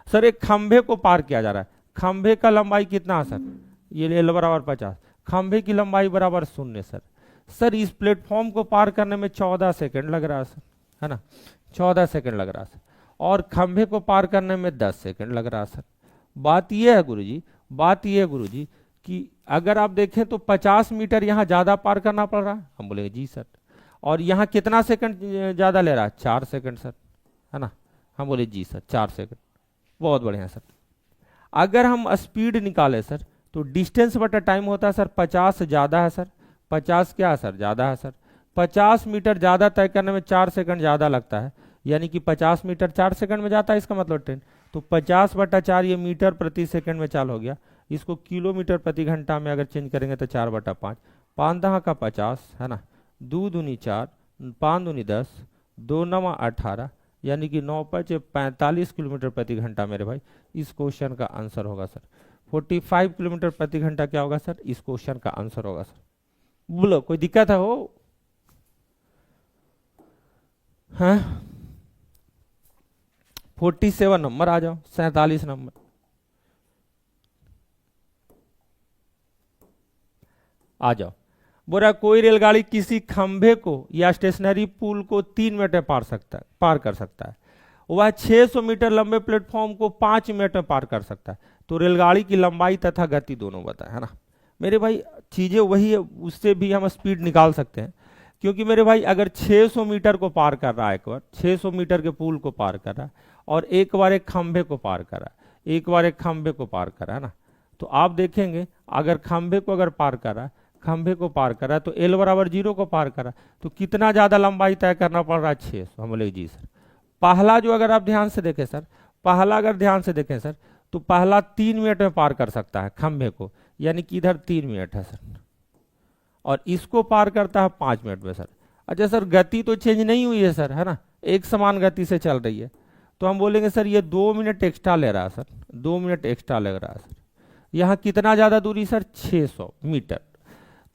सर। एक खंभे को पार किया जा रहा है, खंभे का लंबाई कितना है सर? ये एल बराबर 50, खंभे की लंबाई बराबर 0 सर। सर इस प्लेटफॉर्म को पार करने में 14 सेकंड लग रहा है सर, है ना, 14 सेकंड लग रहा है सर, और खंभे को पार करने में 10 सेकंड लग रहा है सर। बात यह है गुरुजी, बात यह है गुरुजी कि अगर आप देखें तो 50 मीटर यहाँ ज्यादा पार करना पड़ रहा है। हम बोले जी सर। और यहाँ कितना सेकंड ज्यादा ले रहा है? 4 सेकंड सर, है ना। हम बोले जी सर 4 सेकंड, बहुत बढ़िया सर। अगर हम स्पीड निकाले सर तो डिस्टेंस बटा टाइम होता है सर 50 ज्यादा है सर। 50 क्या है सर? ज्यादा है सर। 50 मीटर ज्यादा तय करने में 4 सेकंड ज्यादा लगता है, यानी कि 50 मीटर 4 सेकंड में जाता है, इसका मतलब ट्रेन। तो 50/4 ये मीटर प्रति सेकंड में चाल हो गया। इसको किलोमीटर प्रति घंटा में अगर चेंज करेंगे तो 4/5, 5 दहा का 50, है ना, 2 दूनी 4, 5 दूनी 10, 2 नमा 18, यानी कि 9 5 45 किलोमीटर प्रति घंटा मेरे भाई इस क्वेश्चन का आंसर होगा सर। 45 किलोमीटर प्रति घंटा क्या होगा सर? इस क्वेश्चन का आंसर होगा सर। बोलो कोई दिक्कत है हो? हाँ 47 नंबर आ जाओ, 47 नंबर आ जाओ। बोला कोई रेलगाड़ी किसी खंभे को या स्टेशनरी पुल को 3 मिनट में पार कर सकता है। वह 600 मीटर लंबे प्लेटफॉर्म को 5 मिनट में पार कर सकता है। तो रेलगाड़ी की लंबाई तथा गति दोनों बताए, है ना। मेरे भाई चीजें वही है, उससे भी हम स्पीड निकाल सकते हैं, क्योंकि मेरे भाई अगर 600 मीटर को पार कर रहा है, एक बार 600 मीटर के पुल को पार कर रहा है, और एक बार एक खंभे को पार कर रहा है, एक बार एक खंभे को पार कर रहा है ना, तो आप देखेंगे अगर खंभे को अगर पार कर रहा है, खंभे को पार कर रहा है, तो एल बराबर 0 को पार कर रहा है, तो कितना ज्यादा लंबाई तय करना पड़ रहा है? 600। हम बोले जी सर। पहला जो अगर आप ध्यान से देखें सर, पहला अगर ध्यान से देखें सर, तो पहला 3 मिनट में पार कर सकता है खंभे को, यानी कि इधर 3 मिनट है सर, और इसको पार करता है 5 मिनट में सर। अच्छा सर गति तो चेंज नहीं हुई है सर, है ना, एक समान गति से चल रही है, तो हम बोलेंगे सर ये 2 मिनट एक्स्ट्रा ले रहा है सर, 2 मिनट एक्स्ट्रा लग रहा है सर। यहाँ कितना ज्यादा दूरी सर? 600 मीटर।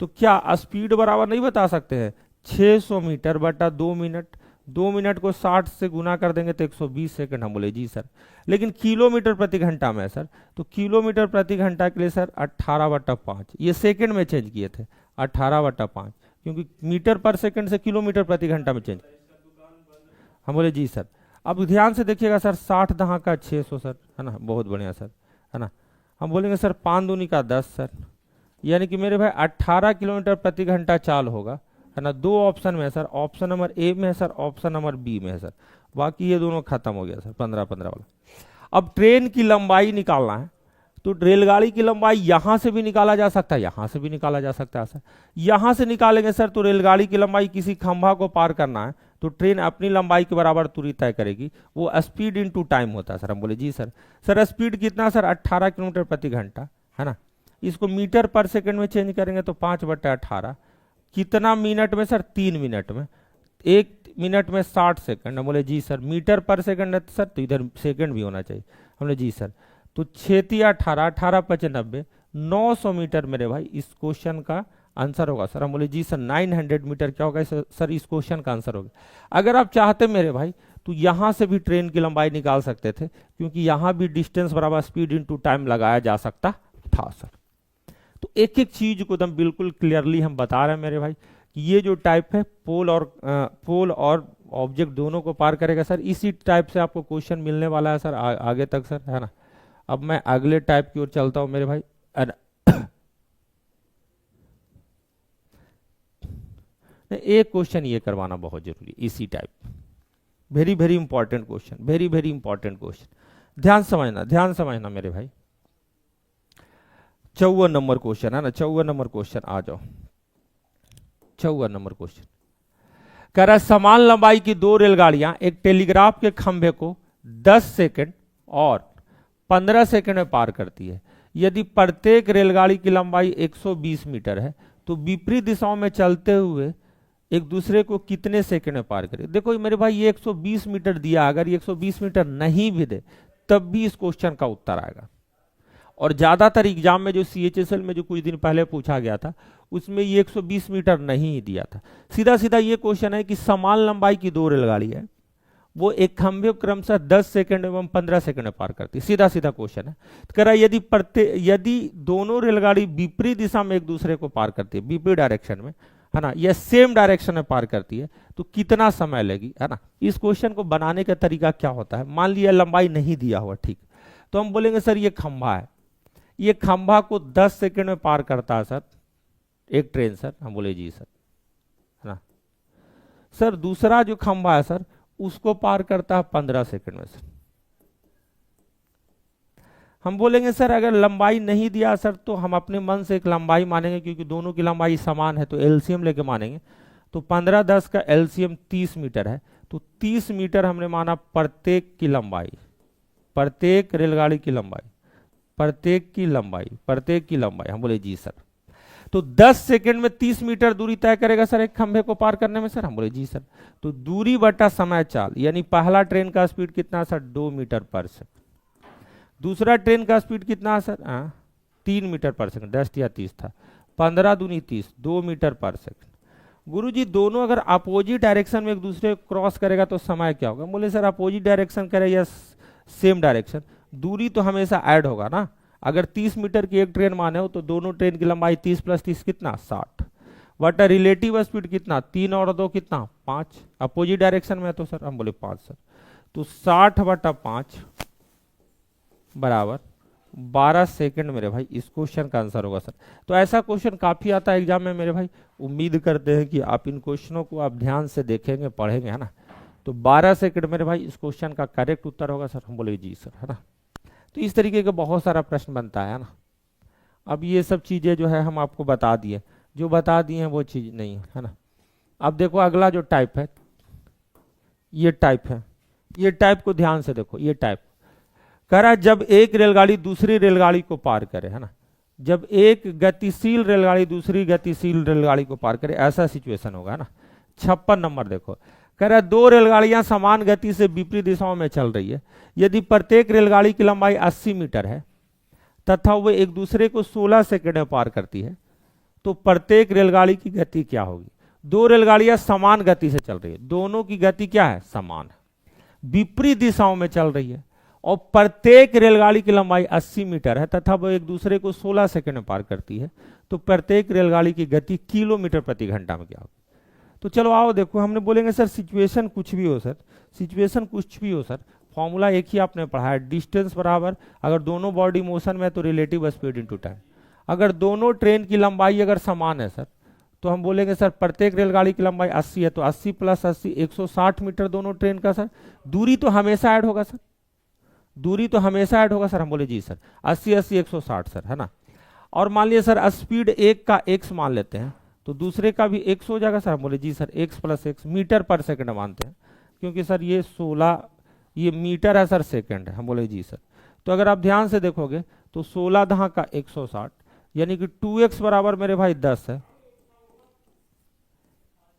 तो क्या स्पीड बराबर नहीं बता सकते हैं? 600 मीटर बटा 2 मिनट 2 मिनट को 60 से गुना कर देंगे तो 120 सेकंड। हम बोले जी सर, लेकिन किलोमीटर प्रति घंटा में है सर, तो किलोमीटर प्रति घंटा के लिए सर 18/5, ये सेकंड में चेंज किए थे 18/5, क्योंकि मीटर पर सेकंड से किलोमीटर प्रति घंटा में चेंज। हम बोले जी सर। अब ध्यान से देखिएगा सर, 60 दहा का 600 सर, है ना, बहुत बढ़िया सर, है ना। हम बोलेंगे सर 5 दूनी का 10 सर, यानी कि मेरे भाई 18 किलोमीटर प्रति घंटा चाल होगा, है ना। 2 ऑप्शन में है सर, ऑप्शन नंबर ए में है सर, ऑप्शन नंबर बी में है सर, बाकी ये दोनों खत्म हो गया सर 15-15 वाला। अब ट्रेन की लंबाई निकालना है, तो रेलगाड़ी की लंबाई यहां से भी निकाला जा सकता है, यहां से भी निकाला जा सकता है सर। यहां से निकालेंगे सर तो रेलगाड़ी की लंबाई, किसी खंभा को पार करना है तो ट्रेन अपनी लंबाई के बराबर दूरी तय करेगी, वो स्पीड इनटू टाइम होता है सर। हम बोले जी सर। सर स्पीड कितना सर, 18 किलोमीटर प्रति घंटा, है ना। इसको मीटर पर सेकंड में चेंज करेंगे तो 5/18, कितना मिनट में सर, 3 मिनट में, 1 मिनट में 60 सेकंड। हम बोले जी सर। मीटर पर सेकंड है सर, तो इधर सेकंड भी होना चाहिए। हमने जी सर। तो 6×18, 18×5 900 मीटर मेरे भाई इस क्वेश्चन का आंसर होगा सर। हम बोले जी सर 900 मीटर क्या होगा सर, इस क्वेश्चन का आंसर होगा। अगर आप चाहते मेरे भाई तो यहां से भी ट्रेन की लंबाई निकाल सकते थे, क्योंकि यहां भी डिस्टेंस बराबर स्पीड इनटू टाइम लगाया जा सकता था सर। तो एक एक चीज को एकदम बिल्कुल क्लियरली हम बता रहे हैं मेरे भाई कि ये जो टाइप है पोल और ऑब्जेक्ट दोनों को पार करेगा सर। इसी टाइप से आपको क्वेश्चन मिलने वाला है सर आगे तक सर, है ना। अब मैं अगले टाइप की ओर चलता हूं मेरे भाई। एक क्वेश्चन ये करवाना बहुत जरूरी, इसी type, very very important question, very very important question. ध्यान समझना मेरे भाई। 54 नंबर क्वेश्चन है ना, 54 नंबर क्वेश्चन आ जाओ। 54 नंबर क्वेश्चन कह रहा है समान लंबाई की 2 रेलगाड़ियां एक टेलीग्राफ के खंभे को 10 सेकंड और 15 सेकंड में पार करती है। यदि प्रत्येक रेलगाड़ी की लंबाई 120 मीटर है तो विपरीत दिशाओं में चलते हुए एक दूसरे को कितने सेकंड में पार करे। देखो मेरे भाई ये 120 मीटर दिया, अगर ये 120 मीटर नहीं भी दे तब भी इस क्वेश्चन का उत्तर आएगा। और ज्यादातर एग्जाम में जो CHSL में जो कुछ दिन पहले पूछा गया था उसमें ये 120 मीटर नहीं दिया था। सीधा सीधा ये क्वेश्चन है कि समान लंबाई की 2 रेलगाड़ी है, वो एक खंभे क्रमशः 10 सेकंड एवं 15 सेकंड में पार करती है। सीधा सीधा क्वेश्चन है। तो कह रहा है यदि दोनों रेलगाड़ी विपरीत दिशा में एक दूसरे को पार करती है, विपरीत डायरेक्शन में, है ना, या सेम डायरेक्शन में पार करती है तो कितना समय लेगी, है ना। इस क्वेश्चन को बनाने का तरीका क्या होता है, मान लिया लंबाई नहीं दिया हुआ, ठीक, तो हम बोलेंगे सर ये खंभा है, ये खंभा को 10 सेकंड में पार करता है सर एक ट्रेन सर। हम बोले जी सर, है ना। सर दूसरा जो खंभा है सर उसको पार करता है 15 सेकंड में सर। हम बोलेंगे सर अगर लंबाई नहीं दिया सर तो हम अपने मन से एक लंबाई मानेंगे, क्योंकि दोनों की लंबाई समान है तो एलसीएम लेके मानेंगे। तो 15-10 का एलसीएम 30 मीटर है, तो 30 मीटर हमने माना प्रत्येक की लंबाई, प्रत्येक रेलगाड़ी की लंबाई, प्रत्येक की लंबाई। हम बोले जी सर। तो 10 सेकंड में 30 मीटर दूरी तय करेगा सर एक खंभे को पार करने में सर। हम बोले जी सर। तो दूरी बटा समय चाल, यानी पहला ट्रेन का स्पीड कितना सर, 2 मीटर पर सेकंड। दूसरा ट्रेन का स्पीड कितना है सर, 3 मीटर पर सेकंड, 10 या 30 था, 15 दूनी 30, 2 मीटर पर सेकंड। गुरुजी दोनों अगर अपोजिट डायरेक्शन में एक दूसरे को क्रॉस करेगा तो समय क्या होगा। बोले सर अपोजिट डायरेक्शन करे या सेम डायरेक्शन, दूरी तो हमेशा ऐड होगा ना। अगर 30 मीटर की एक ट्रेन माने हो तो दोनों ट्रेन की लंबाई 30 + 30 कितना, 60, बट रिलेटिव स्पीड कितना, 3 और 2 कितना, 5, अपोजिट डायरेक्शन में है तो सर हम बोले 5 सर। तो 60/5 बराबर 12 सेकंड मेरे भाई इस क्वेश्चन का आंसर होगा सर। तो ऐसा क्वेश्चन काफी आता है एग्जाम में मेरे भाई, उम्मीद करते हैं कि आप इन क्वेश्चनों को आप ध्यान से देखेंगे, पढ़ेंगे, है ना। तो 12 सेकंड मेरे भाई इस क्वेश्चन का करेक्ट उत्तर होगा सर। हम बोले जी सर, है ना। तो इस तरीके का बहुत सारा प्रश्न बनता है ना। अब ये सब चीजें जो है हम आपको बता दिए, जो बता दिए हैं वो चीज नहीं है ना। अब देखो अगला जो टाइप है, ये टाइप है, ये टाइप को ध्यान से देखो। ये टाइप कह रहा है जब एक रेलगाड़ी दूसरी रेलगाड़ी को पार करे, है ना, जब एक गतिशील रेलगाड़ी दूसरी गतिशील रेलगाड़ी को पार करे, ऐसा सिचुएशन होगा ना। 56 नंबर देखो, कह रहा है 2 रेलगाड़ियां समान गति से विपरीत दिशाओं में चल रही है। यदि प्रत्येक रेलगाड़ी की लंबाई 80 मीटर है तथा वे एक दूसरे को 16 सेकंड में पार करती है तो प्रत्येक रेलगाड़ी की गति क्या होगी। दो रेलगाड़ियां समान गति से चल रही है, दोनों की गति क्या है, समान है, विपरीत दिशाओं में चल रही है, और प्रत्येक रेलगाड़ी की लंबाई 80 मीटर है तथा वो एक दूसरे को 16 सेकंड में पार करती है, तो प्रत्येक रेलगाड़ी की गति किलोमीटर प्रति घंटा में क्या होगी। तो चलो आओ देखो, हमने बोलेंगे सर सिचुएशन कुछ भी हो सर, सिचुएशन कुछ भी हो सर, फॉर्मूला एक ही आपने पढ़ा है, डिस्टेंस बराबर, अगर दोनों बॉडी मोशन में है तो रिलेटिव स्पीड इनटू टाइम। अगर दोनों ट्रेन की लंबाई अगर समान है सर, तो हम बोलेंगे सर प्रत्येक रेलगाड़ी की लंबाई 80 है, तो 80 प्लस 80 160 मीटर दोनों ट्रेन का सर। दूरी तो हमेशा ऐड होगा सर, दूरी तो हमेशा ऐड होगा सर। हम बोले जी सर 80 80 160 सर, है ना। और मान लिया सर स्पीड एक का x मान लेते हैं, तो दूसरे का भी x हो जाएगा सर। हम बोले जी sir x plus x, metre पर सेकंड मानते हैं, क्योंकि सर ये 16 ये मीटर है सर, सेकंड है। हम बोले जी सर, तो अगर आप ध्यान से देखोगे तो 16 दहा का 160, यानी कि 2x बराबर मेरे भाई 10 है,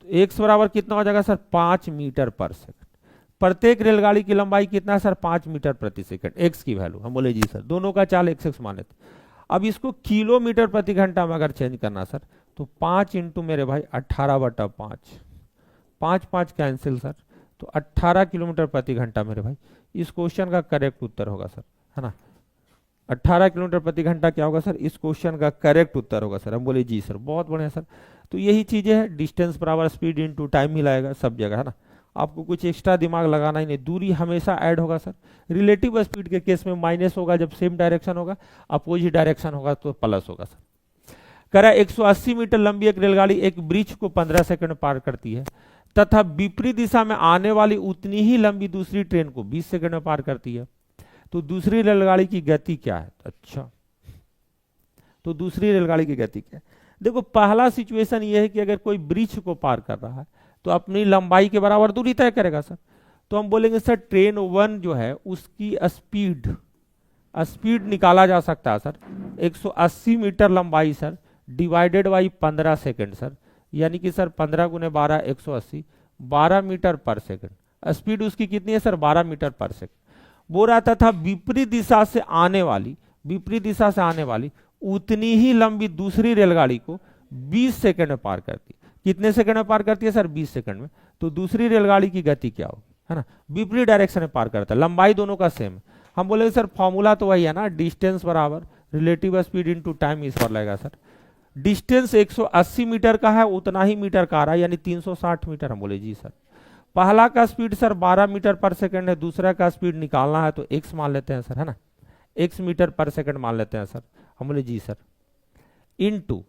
तो x बराबर कितना हो जाएगा सर, 5 मीटर पर सेकंड। प्रत्येक रेलगाड़ी की लंबाई कितना है सर, 5 मीटर प्रति सेकंड, x की वैल्यू। हम बोले जी सर, दोनों का चाल x मान लेते। अब इसको किलोमीटर प्रति घंटा में अगर चेंज करना सर, तो 5 इंटू मेरे भाई 18/5, 5 5 कैंसिल सर, तो 18 किलोमीटर प्रति घंटा मेरे भाई इस क्वेश्चन का करेक्ट उत्तर होगा सर, है ना। 18 किलोमीटर प्रति घंटा क्या होगा सर, इस क्वेश्चन का करेक्ट उत्तर होगा सर। हम बोले जी सर, बहुत बढ़िया सर। तो यही चीजें है, डिस्टेंस बराबर स्पीड इनटू टाइम मिलाएगा सब जगह, है ना। आपको कुछ एक्स्ट्रा दिमाग लगाना ही नहीं, दूरी हमेशा ऐड होगा सर। रिलेटिव स्पीड के केस में माइनस होगा जब सेम डायरेक्शन होगा, अपोजिट डायरेक्शन होगा तो प्लस होगा सर। कह रहा है 180 मीटर लंबी एक रेलगाड़ी एक ब्रिज को 15 सेकंड में पार करती है तथा विपरीत दिशा में आने वाली उतनी ही लंबी दूसरी ट्रेन को 20 सेकंड में पार करती है, तो दूसरी रेलगाड़ी की गति क्या है। अच्छा, तो दूसरी रेलगाड़ी की गति क्या है। देखो पहला सिचुएशन ये है कि अगर कोई ब्रिज को पार कर रहा है तो अपनी लंबाई के बराबर दूरी तय करेगा सर। तो हम बोलेंगे सर ट्रेन 1 जो है उसकी स्पीड निकाला जा सकता है सर 180 मीटर लंबाई sir divided by 15 second sir, यानी कि सर 15 गुने 12 180, 12 मीटर पर सेकंड। स्पीड उसकी कितनी है सर, 12 मीटर पर सेकंड। बोल रहा था विपरीत दिशा से आने वाली उतनी ही लंबी दूसरी रेलगाड़ी को 20 सेकंड में पार करती है। कितने सेकंड में पार करती है सर, 20 सेकंड में। तो दूसरी रेलगाड़ी की गति क्या होगी, है ना, विपरीत डायरेक्शन में पार करता है, लंबाई दोनों का सेम है। हम बोलेंगे सर फॉर्मूला तो वही है ना, डिस्टेंस बराबर रिलेटिव स्पीड इनटू टाइम इस पर लगेगा सर। डिस्टेंस 180 मीटर का है, उतना ही मीटर का आ रहा है, यानी 360 मीटर। हम बोले जी सर, पहला का स्पीड सर 12 मीटर पर सेकंड है, दूसरा का स्पीड निकालना है तो x मान लेते हैं सर, है ना, x मीटर पर सेकंड मान लेते हैं सर। हम बोले जी सर, इनटू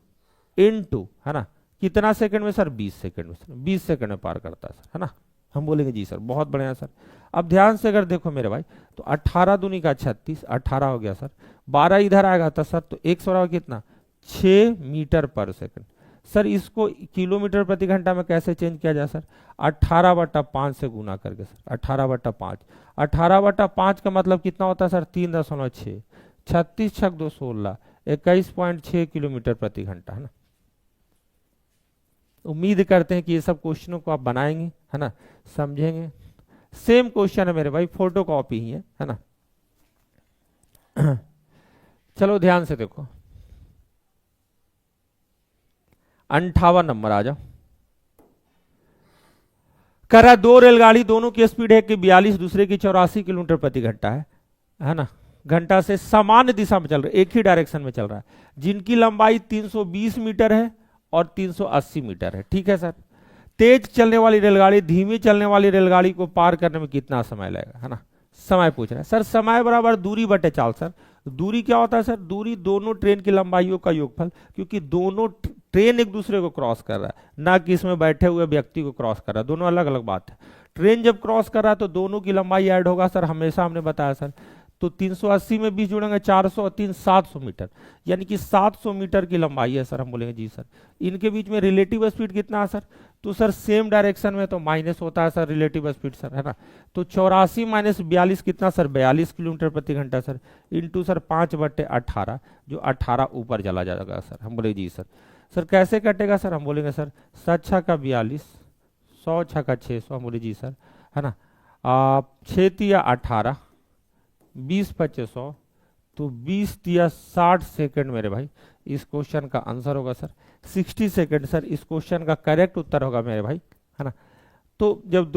है ना, कितना सेकंड में सर, 20 सेकंड में सर, 20 सेकंड में पार करता है सर, है ना। हम बोलेंगे जी सर, बहुत बढ़िया सर। अब ध्यान से अगर देखो मेरे भाई, तो 18 दूनी का 36, 18 हो गया सर, 12 इधर आएगा तो सर, तो x बराबर कितना, 6 मीटर पर सेकंड। सर इसको किलोमीटर प्रति घंटा में कैसे चेंज किया जाए सर, 18/5 से गुना करके सर, 18/5, 18/5 का मतलब कितना होता है सर, 3.6, 36 छक 2 16, 21.6 किलोमीटर प्रति घंटा, है ना। उम्मीद करते हैं कि ये सब क्वेश्चनों को आप बनाएंगे, है ना, समझेंगे। सेम क्वेश्चन है मेरे भाई, फोटो कॉपी ही है ना। चलो ध्यान से देखो, 58 नंबर आ जाओ। कह रहा दो रेलगाड़ी, दोनों की स्पीड है कि 42, दूसरे की 84 किलोमीटर प्रति घंटा है ना, घंटा से समान दिशा में चल रहा है, एक ही डायरेक्शन में चल रहा है, जिनकी लंबाई 320 मीटर है और 380 मीटर है। ठीक है सर, तेज चलने वाली रेलगाड़ी धीमी चलने वाली रेलगाड़ी को पार करने में कितना समय लगेगा, है ना, समय पूछ रहा है सर। समय बराबर दूरी बटे चाल सर। दूरी क्या होता है सर, दूरी दोनों ट्रेन की लंबाइयों का योगफल, क्योंकि दोनों ट्रेन एक दूसरे को क्रॉस कर रहा है, ना कि इसमें बैठे हुए व्यक्ति को क्रॉस कर रहा है, दोनों अलग अलग बात है। ट्रेन जब क्रॉस कर रहा है तो दोनों की लंबाई ऐड होगा सर, हमेशा हमने बताया सर। तो 380 में 20 जुड़ेंगे, 400 और 3 700 मीटर, यानी कि 700 मीटर की लंबाई है सर। हम बोलेंगे जी सर, इनके बीच में रिलेटिव स्पीड कितना है सर, तो सर सेम डायरेक्शन में तो माइनस होता है सर रिलेटिव स्पीड सर, है ना। तो 84 माइनस 42 कितना सर, 42 किलोमीटर प्रति घंटा सर, इंटू सर 5/18, जो 18 ऊपर चला जाएगा सर। हम बोले जी सर, सर कैसे कटेगा सर, हम बोलेंगे सर 7 छक्का 42, 100 छक्का 600। हम बोले जी सर, है ना, 6 तिया 18, 20 25 100, तो 20 तिया 60 सेकंड मेरे भाई इस क्वेश्चन का आंसर होगा सर 60 सेकंड सर, इस क्वेश्चन का करेक्ट उत्तर होगा मेरे भाई, है ना। तो जब